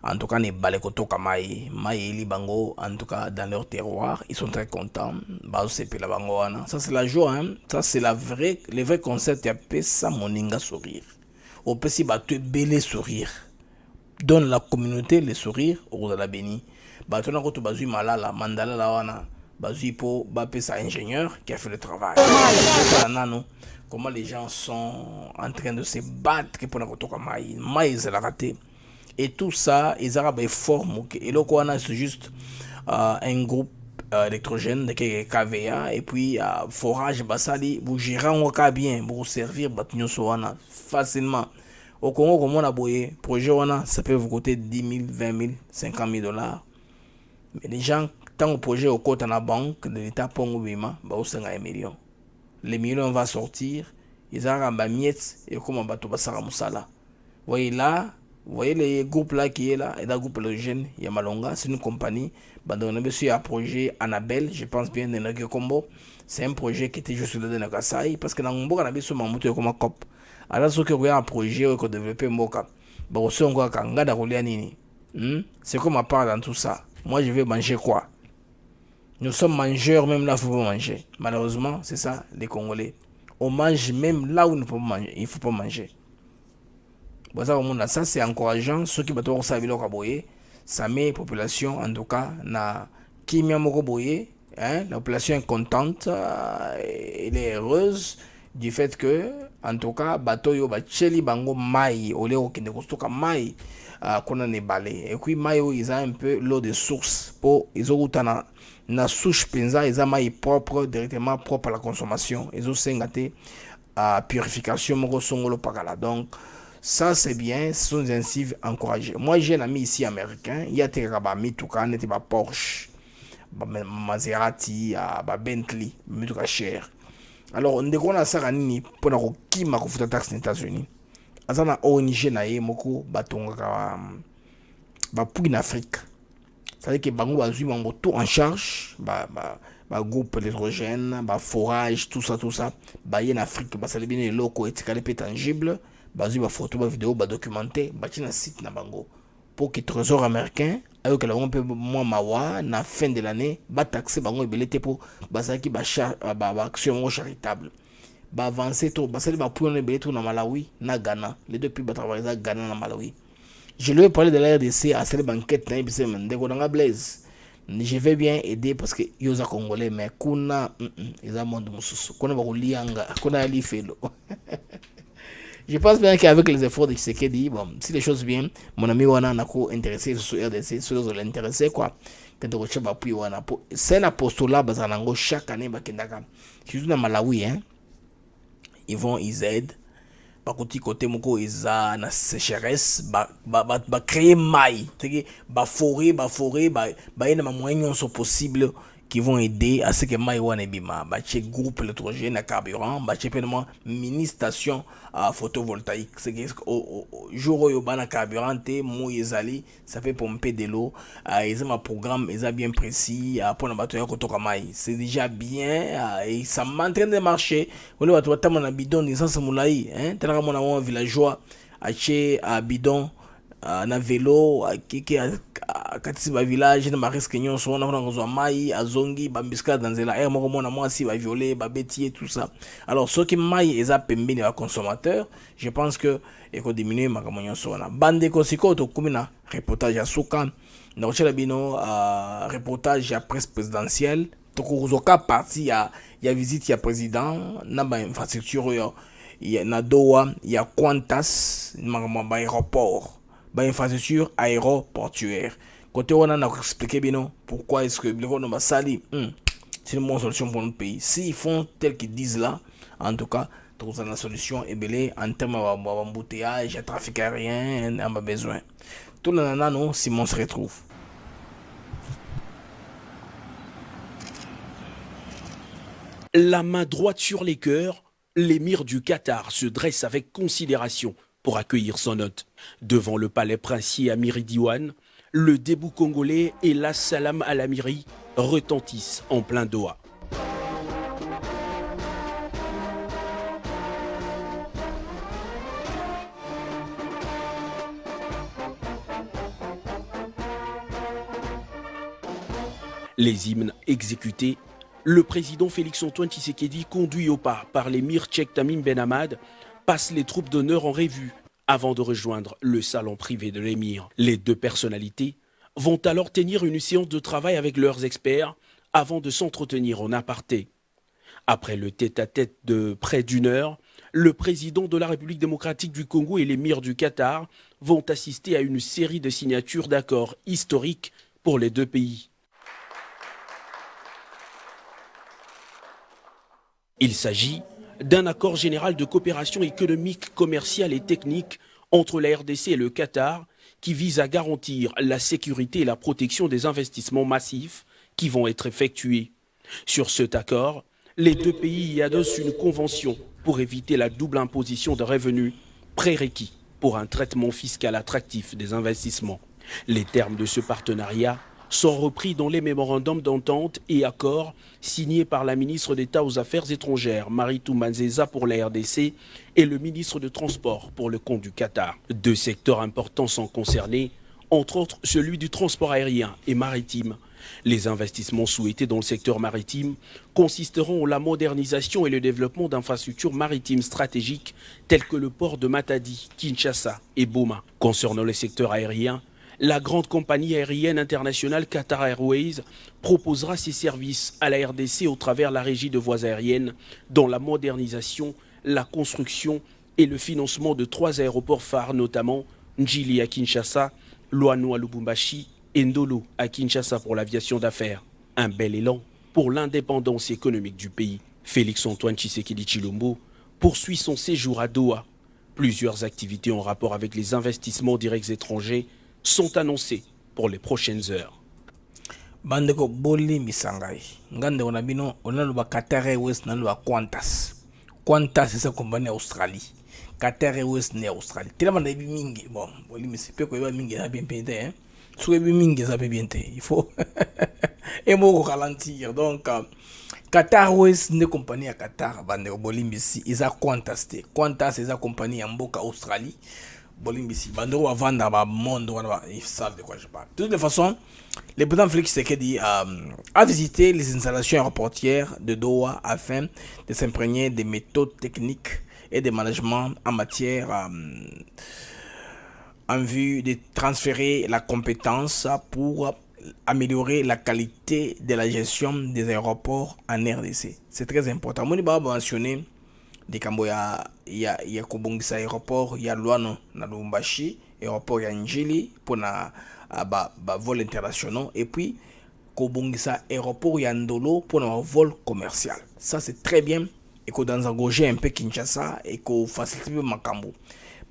En tout cas, les balekotoka maïe li bango, en tout cas dans leur terroir, ils sont très contents. Ça c'est la joie, hein. Ça c'est le vrai concept. Il y a ça moninga sourire. Au petit bateau belé sourire. Donne la communauté le sourire au la béni. Bateau na koto bazui malala mandala la wana bazui po bapé sa ingénieur qui a fait le travail. Comment les gens sont en train de se battre pour la kotoka maïe. Maïe c'est la raté. Et tout ça, ils arabes forment. Et là, c'est juste un groupe électrogène de KVA. Et puis, forage, basali, vous gérez encore bien, pour servir facilement. Au Congo, comme on a boyé, projet, ça peut vous coûter 10 000, 20 000, 50 000 $. Mais les gens, tant au projet au côté de la banque, de l'État, pour nous, c'est 1 million. Les millions vont sortir, ils arabes miettes, et comme on va tout passer à Moussala. Vous voyez là, vous voyez les groupes là qui est là, et le groupe électrogène, Yamalonga, c'est une compagnie. On a reçu un projet Annabelle, je pense bien, de Nagé Combo. C'est un projet qui était juste là dans Nagasaï, parce que dans le monde, on a reçu un comme COP. Alors, ce qu'il y a un projet qu'on a développé Mboka, c'est comme à part dans tout ça. Moi, je vais manger quoi? Nous sommes mangeurs, même là, il faut pas manger. Malheureusement, c'est ça, les Congolais. On mange même là où il ne faut pas manger. Ça c'est encourageant. Ceux qui battent ça met la population en tout cas na kimia moko boye, hein, la population est contente, elle est heureuse du fait que en tout cas bateau yo bacheli bango mai ole okende kostoka mai kona ne balé et puis mai ils ont un peu l'eau de source pour ils ont na souche penza ils ont mai propre directement propre à la consommation ils ont sengate purification moko songolo pakala. Donc ça c'est bien, ce sont des initiatives encouragées. Moi j'ai un ami ici américain, il y a des Mituka, il y a Porsche, Maserati, Bentley, Mituka cher. Alors on déconne ça ranini pour la qui m'a fait taxe aux États-Unis. Azana ONG na ye moko batonga pour en Afrique. Ça veut dire que bango bazui bango tout en charge, groupe électrogène, forage, tout ça, en Afrique, ça les bien les locaux et tangible. Bazui ba photo ba vidéo ba documenté ba tina site na bango pour que trésor américain ayo que la on peut moi mawa na fin de l'année ba taxer bango ebelete pour basaki ba action charitable ba avancer tout ba sali ba pour on ebelete na Malawi na Ghana les deux pays ba travailler à Ghana na Malawi. Je lui ai parlé de la RDC à cette banquette na ibise ndeko na Blaise. Je vais bien aider parce que yoza congolais mais kuna ils a monde mususu kuna ba kulianga kuna ali felo. Je pense bien qu'avec les efforts de Tshisekedi, bon, si les choses viennent, mon ami Wana n'a qu'à intéressé sur RDC, sur les intéressés, quoi. Quand on recherche appui Wana, c'est un apostolat, bazanango chaque année, bakendaka. Surtout dans Malawi, hein. Ils aident. Par côté moko ils a na sécheresse, créer maille, forêt, na moyens sont possibles qui vont aider à ce que Maïwan et Bima, groupe électrogène à carburant, mini station photovoltaïque. C'est que au jour où il y a carburant, ça peut pomper de l'eau. Ils ont un programme, ils ont bien précis pour le bateau c'est déjà bien et ça m'entraîne de marcher. On va trouver un bidon, ils sont moulaï, hein, tel que mon villageois acheté un bidon. Na vélo qui katisi ba village na marisque nyonso na ngozwa mai azongi bambiska dans la air moko mona mwasi ba violer ba betier tout ça. Alors ce qui mai eza pembeni ba consommateur, je pense que eko diminuer makambo nyonso na bande ko siko to kumina reportage ya suka na chela bino reportage ya presse présidentielle to kuzoka parti ya visite ya président na ba infrastructure yo na Doha ya Qantas makambo aéroport. Infrastructure aéroportuaire. Côté on a expliqué bien pourquoi est-ce que les gens sali c'est une bonne solution pour notre pays. S'ils font tel qu'ils disent là, en tout cas, trouver la solution est belle en termes d'embouteillage, de trafic aérien, on a besoin. Tout le monde non, Simon se retrouve. La main droite sur les cœurs, l'émir du Qatar se dresse avec considération pour accueillir son hôte. Devant le palais princier à Miridiouane, le debout congolais et la salam à l'amiri retentissent en plein Doha. Les hymnes exécutés, le président Félix-Antoine Tshisekedi, conduit au pas par l'émir tchèque Tamim Ben Hamad, passe les troupes d'honneur en revue avant de rejoindre le salon privé de l'émir. Les deux personnalités vont alors tenir une séance de travail avec leurs experts avant de s'entretenir en aparté. Après le tête-à-tête de près d'une heure, le président de la République démocratique du Congo et l'émir du Qatar vont assister à une série de signatures d'accords historiques pour les deux pays. Il s'agit d'un accord général de coopération économique, commerciale et technique entre la RDC et le Qatar qui vise à garantir la sécurité et la protection des investissements massifs qui vont être effectués. Sur cet accord, les deux pays y adossent une convention pour éviter la double imposition de revenus, prérequis pour un traitement fiscal attractif des investissements. Les termes de ce partenariat sont repris dans les mémorandums d'entente et accords signés par la ministre d'État aux Affaires étrangères, Maritou Manzeza pour la RDC, et le ministre de Transport pour le compte du Qatar. Deux secteurs importants sont concernés, entre autres celui du transport aérien et maritime. Les investissements souhaités dans le secteur maritime consisteront en la modernisation et le développement d'infrastructures maritimes stratégiques telles que le port de Matadi, Kinshasa et Boma. Concernant le secteur aérien, la grande compagnie aérienne internationale Qatar Airways proposera ses services à la RDC au travers la régie de voies aériennes dans la modernisation, la construction et le financement de 3 aéroports phares, notamment Njili à Kinshasa, Loano à Lubumbashi et Ndolo à Kinshasa pour l'aviation d'affaires. Un bel élan pour l'indépendance économique du pays. Félix-Antoine Tshisekedi Tshilombo poursuit son séjour à Doha. Plusieurs activités en rapport avec les investissements directs étrangers sont annoncés pour les prochaines heures. Bandeko boli misangai. Ngande onabino onaluba Qatar Airways naluba Qantas. Qantas c'est sa compagnie Australie. Qatar Airways ne Australie. Tellement de mingi. Bon, boli misipe ko eba mingi na bien pente hein. Sou eba mingi za bien te. Il faut et mo ralentir. Donc Qatar Airways ne compagnie à Qatar bandeko boli misi isa Qantas te. Qantas c'est sa compagnie en mboka Australie. Bolimbisi, Bandero va vendre à monde, ils savent de quoi je parle. De toute façon, le président Félix Tshisekedi a visité les installations aéroportières de Doha afin de s'imprégner des méthodes techniques et de management en matière en vue de transférer la compétence pour améliorer la qualité de la gestion des aéroports en RDC. C'est très important. Moi, je vais mentionner des cambo ya kobongisa aéroport ya Luano na Lubumbashi, aéroport ya Njili pour na vol internationaux et puis kobongisa aéroport ya Ndolo pour un vol commercial. Ça c'est très bien et que dans un gauche un peu Kinshasa et que facilite makambo.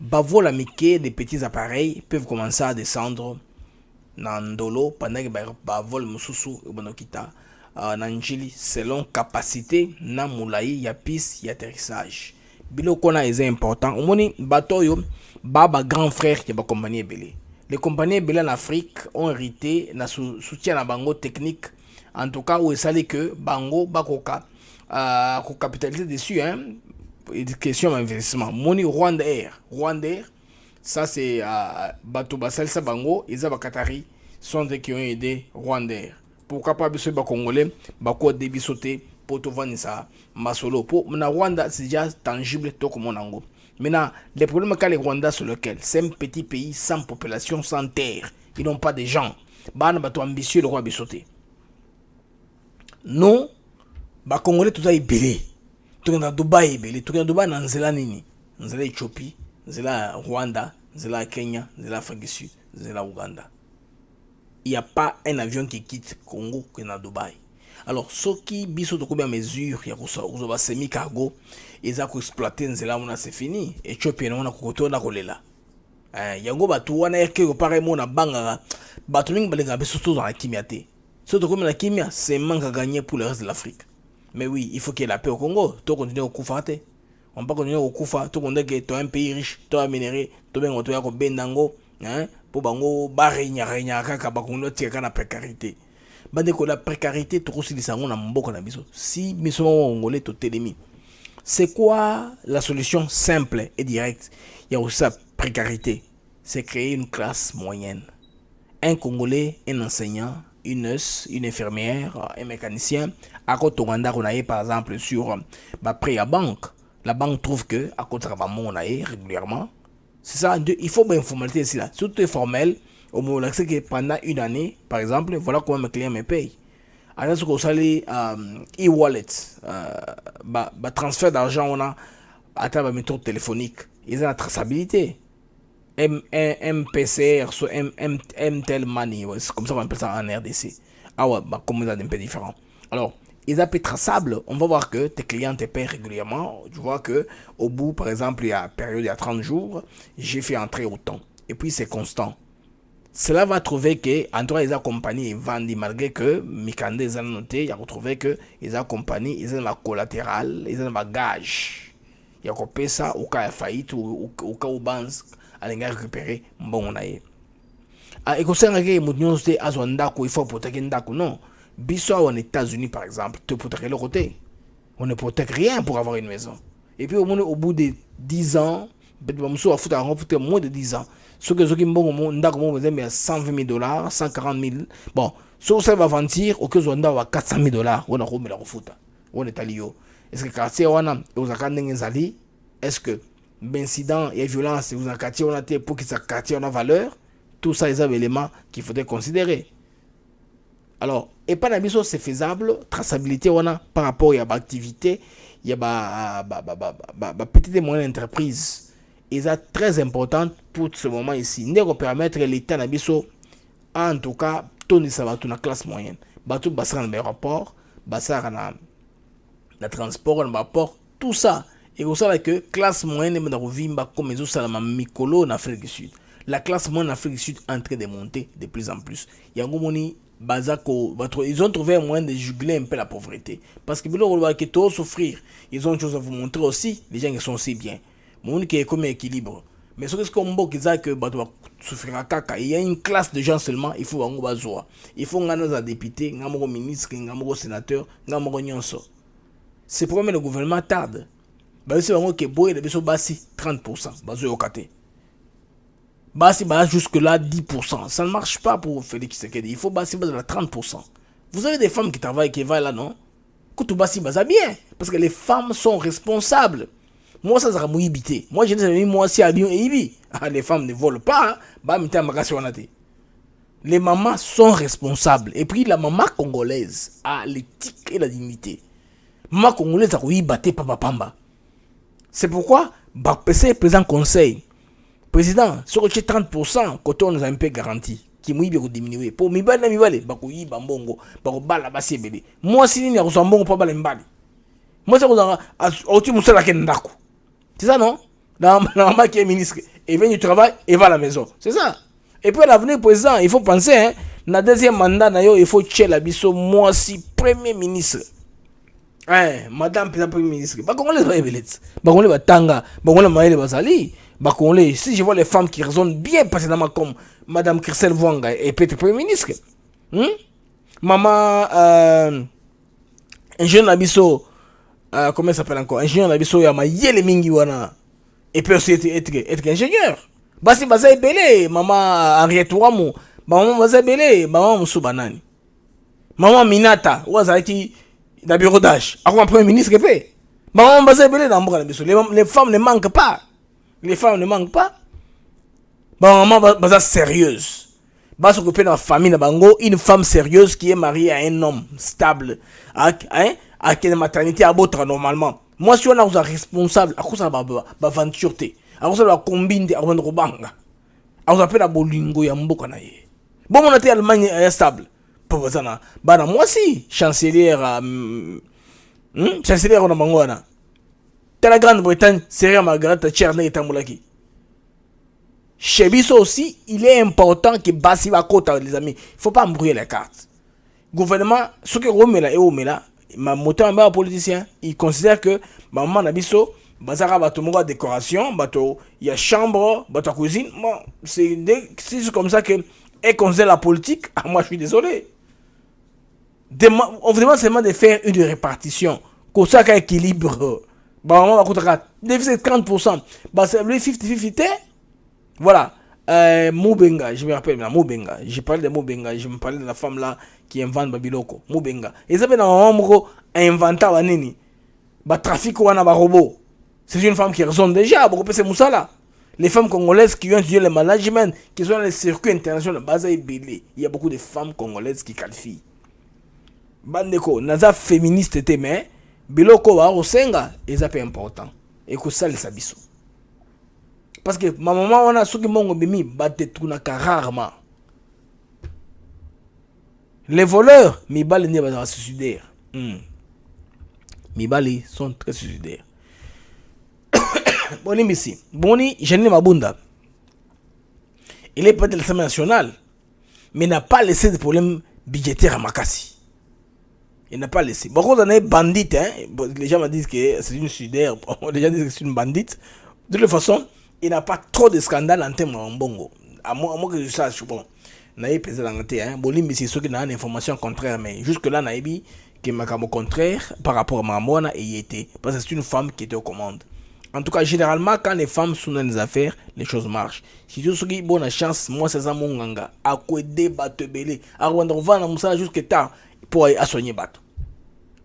Vol américain des petits appareils peuvent commencer à descendre na Ndolo pendant que vol mususu bonokita Nanjili selon capacité na moulaï ya piste y atterrissage. Bilo kona est important. Omoni bateau yo baba grand frère qui ba compagnie belé. Les compagnies belé en Afrique ont hérité na soutien na bango technique. En tout cas où il que bango bakoka ko capitaliser dessus hein. Question d'investissement. Moni Rwanda Air, ça c'est bateau basal sa bango ils ba Qatari sont des qui ont aidé Rwanda Air. Pourquoi pas biso ba congolais ba ko débit sauter pour te vendre ça masolo pour na Rwanda c'est déjà tangible tout comme monango. Maintenant les problèmes qu'a les Rwanda sur lequel c'est un petit pays sans population, sans terre, ils n'ont pas de gens. Ba na bato ambitieux le roi bisoté. Non ba congolais tout ça ibélé. Tout dans Dubaï ibélé, tout dans Dubaï na nzela nini? Nzela Éthiopie, nzela Rwanda, nzela Kenya, nzela Afrique du Sud, nzela Ouganda. Il n'y a pas un avion qui quitte Congo que dans Dubaï. Alors, ceux qui biso de combien mesure, il y a semi-cargo, ils ont exploité nzela mona c'est fini. Éthiopie on a kokoto na kolela. Yango batu wana yake opare mona banga batu mingi balenga beso dans la kimia te. Ceux de combien la kimia, c'est manque à gagner pour le reste de l'Afrique. Mais oui, il faut qu'il y ait la paix au Congo. Tu continues au Koufa. On peut continuer au Koufa. Tu connais que tu es un pays riche, tu as minéré, tu es un bendango, hein, pour bango barenya kaka bakono tika na précarité. Bande ko la précarité trop si lisango na mboko na biso. Si miso ngolé to telemi. C'est quoi la solution simple et directe? Il y a aussi la précarité. C'est créer une classe moyenne. Un Congolais, un enseignant, une nurse, une infirmière, un mécanicien, à côté on a par exemple sur prêt à banque. La banque trouve que à côté on a régulièrement. C'est ça, il faut bien formalité ici là. Surtout formel, au moment où que pendant une année, par exemple, voilà comment mes clients me payent. Alors ce qu'on s'appelle e-wallet, transfert d'argent on a à travers méthode téléphonique. Ils ont la traçabilité. MPCR, soit MTEL Money, c'est comme ça qu'on appelle ça en RDC. Ah ouais, comme ils ont un peu différent. Alors, ils appellent traçable. On va voir que tes clients te payent régulièrement. Tu vois que au bout, par exemple, il y a période, il y a 30 jours, j'ai fait entrer autant. Et puis, c'est constant. Cela va trouver que, en tout cas, ils ont compagnie, ils vendent, malgré que Mikande, ils ont noté, ils ont retrouvé que ils ont compagnie, ils ont la collatérale, ils ont la gage. Il y a coupé ça au cas de faillite ou au cas où Banz a récupéré. Bon, on a eu. Et quand c'est un gars, il faut protéger Ndako. Non. Biso aux États-Unis, par exemple, te protéger le côté. On ne protège rien pour avoir une maison. Et puis, au bout de 10 ans, moins de 10 ans. Ce que j'ai dit, 120 000 $, 140 000. Bon, ce ça va vendre, au cas où on a 400 000 $, on a remis la refoute. On est allé. Est-ce que quartier on a est-ce que l'incident et violence vous en quartier on a pour que ça quartier on a valeur, tout ça est un élément qu'il faudrait considérer. Alors, et pas d'abisso c'est faisable, traçabilité on a par rapport à l'activité, il y a petite et moyenne entreprise. Et ça très important pour ce moment ici. Nous permettre l'État d'abisso en tout cas tourner ça va tout la classe moyenne. Tout basera dans l'aéroport, basera dans le transport, le rapport, tout ça. Et vous savez que la classe moyenne est comme les autres Mikolo en Afrique du Sud. La classe moyenne en Afrique du Sud est en train de monter de plus en plus. Il y a un moment ils ont trouvé un moyen de juguler un peu la pauvreté. Parce que vous voyez que tout souffrir, ils ont une chose à vous montrer aussi, les gens qui sont si bien. Mon qui est comme équilibre. Mais ce qu'on voit c'est que souffrir à caca, il y a une classe de gens seulement, il faut un bazoa. Il faut un député, un ministre, un sénateur, un nyonso. C'est pour que le gouvernement tarde. C'est vraiment que boy le beso basi 30%. Bazo yokate. Basi jusque là 10%. Ça ne marche pas pour Félix Tshisekedi. Il faut basi à 30%. Vous avez des femmes qui travaillent qui vont là non? Koutou basi baza bien parce que les femmes sont responsables. Moi ça sera mouibité. Moi je dis moi si à Lyon et Ibi. Les femmes ne volent pas. Les mamans sont responsables et puis la maman congolaise a l'éthique et la dignité. Maman congolaise a batté papa pamba. C'est pourquoi, le président conseil, président, sur le 30%, quand on a un peu garanti, qui m'a diminué. Pour mi bala, bambongo, bala, basibeli. Moi, si il y a un bon pas balembali. Moi, c'est c'est ça, non? La maman qui est ministre, il vient du travail, il va à la maison. C'est ça. Et puis, à l'avenir président, il faut penser, hein, dans le deuxième mandat, il faut tuer la biso, moi, si premier ministre. Madame Premier ministre, si je vois les femmes qui raisonnent bien passionnément comme Madame Christelle Wanga et peut-être Premier ministre, maman, ingénieur Nabiso, comment ça s'appelle encore? Ingénieur Nabiso, Yama Yele Mingiwana, et peut aussi être ingénieur. Basi Baza Ebele, maman Henriette Ouamou, maman Baza Ebele, maman Moussou Banani, maman Minata, Ouazaki. Le bureau d'âge. Avant Premier ministre, les femmes ne manquent pas. Les femmes ne manquent pas. Maman est sérieuse. Va s'occuper de la famille. Une femme sérieuse qui est mariée à un homme stable. À une maternité à botre normalement. Moi, si on a un responsable, à cause de la aventure, à cause de la combine de Rwanda, à cause de la bolingo yamboka na ye. Bon, on a été Allemagne est stable. Bana moi si chancelière chancelière on a mangwana la Grande-Bretagne c'est Margaret Thatcher et Tamboulaki. Chez Bisso aussi il est important que Bassi va côté les amis, il faut pas embrouiller les cartes. Gouvernement ce que Romela et Omela ma moteur en politicien il considère que maman Nabiso bazara bato mo décoration bato il y a chambre bato cuisine bon c'est comme ça que et considère la politique. Moi je suis désolé. On vous demande seulement de faire une répartition. Comme ça, qu'il équilibre. On va déficit 30%. C'est le 50-50. Voilà. Moubenga, je me rappelle, Moubenga. Je parlais de Moubenga, je me parlais de la femme là qui invente Babiloko. Moubenga. Et ça fait dans un moment inventé Wanini. Ba trafic ou un robot. C'est une femme qui résonne déjà, beaucoup plus Moussala. Les femmes congolaises qui ont étudié le management, qui sont dans les circuits internationaux, il y a beaucoup de femmes congolaises qui qualifient. Bandeko, naza féministe était mais biloko wa osenga, et ça c'est important. Et que ça le sabiso. Parce que ma maman on a ceux qui m'ont bimi batte tunaka rarement. Les voleurs, mi bali ne ba suicidaire. Mi bali sont très suicidaires. Boni misi, Boni Jenny Mabunda. Il est peut-être l'Assemblée nationale, mais n'a pas laissé de problème budgétaire à Makassi. Il n'a pas laissé. Beaucoup d'années bandite, hein. Les gens me disent que c'est une suicidaire. Les gens disent que c'est une bandite. De toute façon, il n'a pas trop de scandales en termes de Bongo. À moins que je sache, bon, n'a pas pesé dans le thé, hein. Boni misi, ceux qui n'ont une information contraire, mais jusque-là, n'a pas que ma contraire par rapport à Mamona et y était. Parce que c'est une femme qui était aux commandes. En tout cas, généralement, quand les femmes sont dans les affaires, les choses marchent. Si tu as bonne chance, moi, c'est ça mon ganga. À quoi débattre belé. À quoi on va dans Moussala jusqu'à tard pour aller soigner bateau.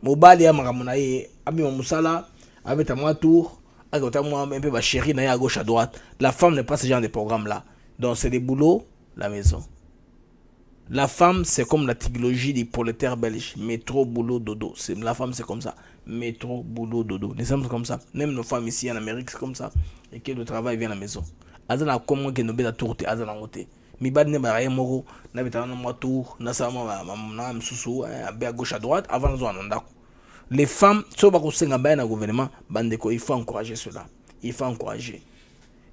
Mobali à Maramonaye, Abi Moussala, avec à moi tour, à côté de moi, un peu ma chérie, à gauche, à droite. La femme n'est pas ce genre de programme-là. Donc, c'est des boulots, la maison. La femme, c'est comme la typologie des prolétaires belges. Métro, boulot, dodo. La femme, c'est comme ça. Métro, boulot, dodo. Les hommes, c'est comme ça. Même nos femmes ici en Amérique, c'est comme ça. Et que le travail vient à la maison. Azana comment que nous bêta tourte, azana ngote. Mi bad ne ba moro, na bêta na moi tour, na sa na msusu, à gauche à droite, avant de zoan ndako. Les femmes, so ba ko senga ba na gouvernement, bandeko, il faut encourager cela. Il faut encourager.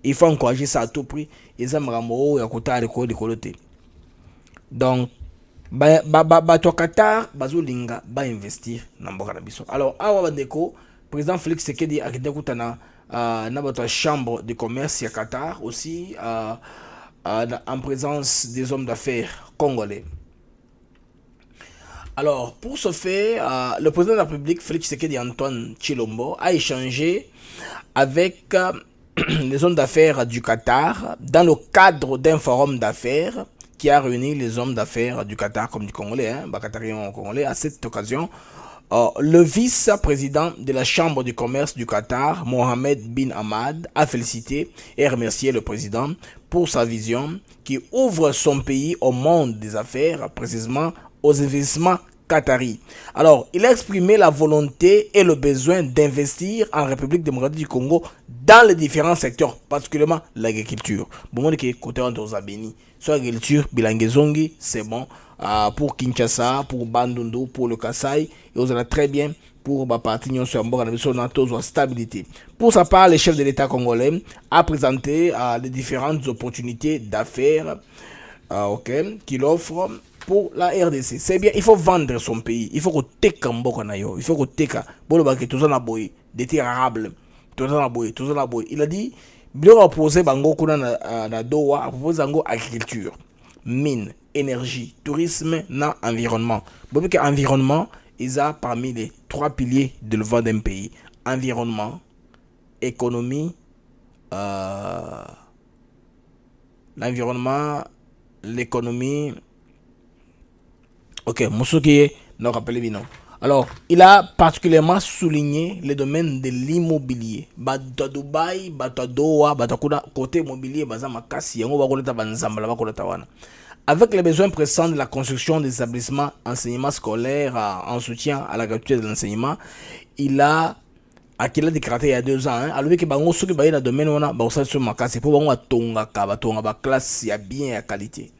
Il faut encourager ça à tout prix. Ils aiment moro ya kota ko de kolote. Donc, bato Qatar, bazolinga, ba investir dans mboka na biso. Alors, awa bandeko, président Félix Tshisekedi a kutana na votre chambre de commerce à Qatar aussi en présence des hommes d'affaires congolais. Alors, pour ce faire, le président de la République, Félix Tshisekedi Antoine Tshilombo, a échangé avec les hommes d'affaires du Qatar dans le cadre d'un forum d'affaires qui a réuni les hommes d'affaires du Qatar comme du Congolais, hein, Qatarien congolais. À cette occasion, le vice-président de la Chambre du commerce du Qatar, Mohamed bin Hamad, a félicité et remercié le président pour sa vision qui ouvre son pays au monde des affaires, précisément aux investissements qataris. Alors, il a exprimé la volonté et le besoin d'investir en République démocratique du Congo dans les différents secteurs, particulièrement l'agriculture. Bon, côté de Béni, soit l'agriculture, Bilangezongi, c'est bon. Pour Kinshasa, pour Bandundu, pour le Kasaï, et vous allez très bien pour Bapartignon sur la stabilité. Pour sa part, le chef de l'État congolais a présenté les différentes opportunités d'affaires qu'il offre pour la RDC. C'est bien, il faut vendre son pays. Il faut que teka mboka na yo. Il faut que teka. Bolo ba ke tozana boy, déterrable. Tozana boy. Il a dit, bilo proposer bango kuna na Doha, a proposer bango agriculture, mine, énergie, tourisme, na environnement. Bon que environnement, ils a parmi les 3 piliers de développement d'un pays. Environnement, économie, l'environnement, l'économie. Ok, Moussouki, non, rappelez bien. Alors, il a particulièrement souligné le domaine de l'immobilier. Bato Dubaï, bato Doha, bato côté immobilier, bazama kasi, yango bakoleta banzamba, bakoleta wana. Avec les besoins pressants de la construction des établissements enseignement scolaire en soutien à la gratuité de l'enseignement, il a déclaré il y a 2 ans, hein, alors que bango soki baye na domaine wana ba osala sur makasi pour bango atonga ba classe ya bien à qualité.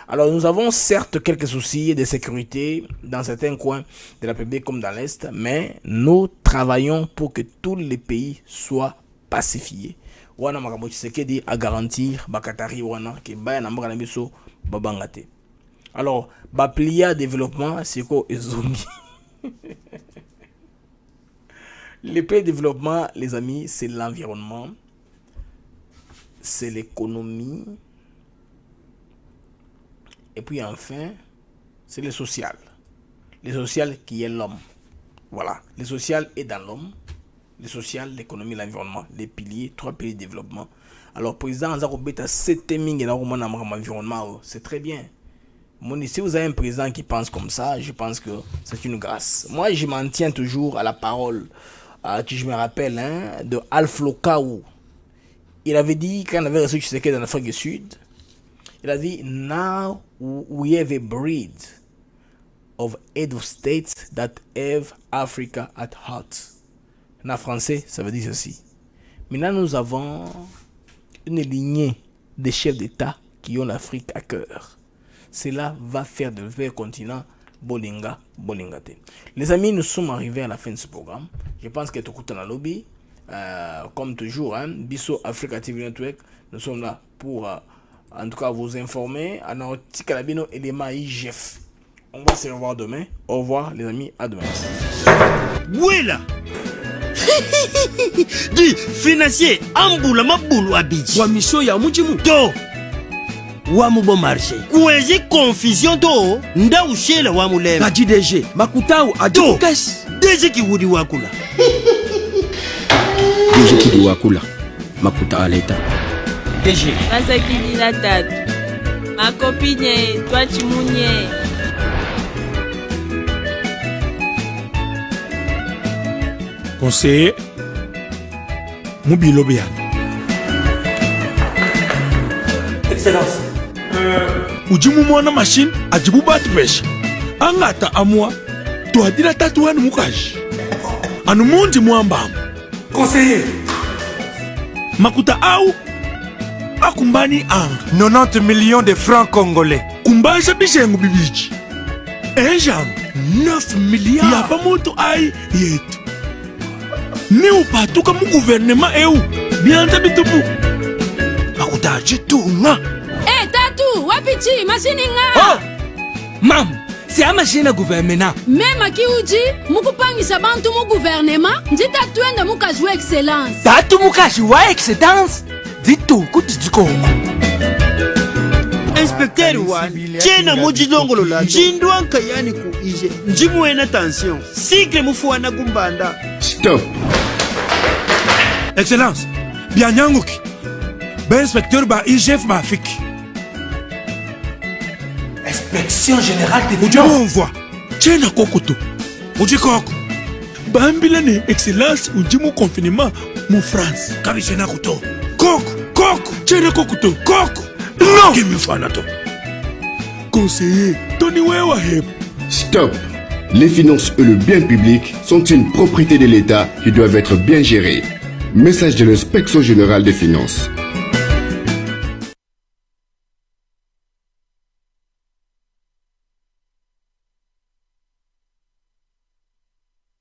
Alors nous avons certes quelques soucis de sécurité dans certains coins de la République comme dans l'Est, mais nous travaillons pour que tous les pays soient pacifiés. Wana makambo Tshisekedi à garantir bakatari wana ke baya na mboka na biso babangate. Alors ba plia développement c'est quoi ezongi. Les pays de développement, les amis, c'est l'environnement, c'est l'économie. Et puis enfin, c'est le social. Le social qui est l'homme. Voilà. Le social est dans l'homme. le social, l'économie, l'environnement, les piliers, 3 piliers de développement. Alors, président, c'est très bien. Si vous avez un président qui pense comme ça, je pense que c'est une grâce. Moi, je m'en tiens toujours à la parole que je me rappelle de Alpha Lokaou. Il avait dit, quand on avait reçu Tshisekedi en Afrique du Sud, il a dit, now we have a breed of head of states that have Africa at heart. En français, ça veut dire ceci. Maintenant, nous avons une lignée de chefs d'État qui ont l'Afrique à cœur. Cela va faire de le continent Bolinga, Bolingate. Les amis, nous sommes arrivés à la fin de ce programme. Je pense que tout le monde lobby. Comme toujours, Bisso Africa TV Network, nous sommes là pour en tout cas vous informer. Alors, Tikalabino et les IGF. On va se revoir demain. Au revoir les amis, à demain. Voilà. Du financier Amboula Maboulou Abidji. Wa mission ya mujimu. To. Wa mubo marché. Kwezi confusion to. Nda ushela wa mulema. Kaji DG. Makutao ajo kes. DG ki wudi wakula. DG ki wudi wakula. Makuta aleta. DG. Basa ki la tatu. Makopinye twachimunye. Conseiller Mobilo Bian. Excellence. Ujimu mwana machine ajibu batpesh. Angata amwa to adira tatuani mukaji. Anu mundi mwamba. Conseiller. Makuta au akumbani ang 90 millions de francs congolais. Kumbaja bishengu bibiji. Enjang 9 milliards. Yapa moto ai yetu. Ni upatuka mu gouvernement eu bianza bitubu akutaji tunga tatu wapichi mashini nga mam si a machine ya gouvernement mema kiuji mukupangisha bantu mu gouvernement njita twenda mukajua excellence tatu mukajua excellence dituku dikongo Inspecteur wa Chena mujilongolo la jindwa nkayani ku ije njimwena tension sigre mufuana gumbanda. Stop. Excellence bianyanguki ba inspecteur ba IGF ba Afrique. Inspection générale des finances. Ujimonvwa Chena kokoto ujikoko bambilane excellence ujimu confinement mu France kabishena kuto koko Chena kokoto koko. Non! Conseiller, Tony Wewa Hep. Stop! Les finances et le bien public sont une propriété de l'État qui doivent être bien gérées. Message de l'inspection générale des finances.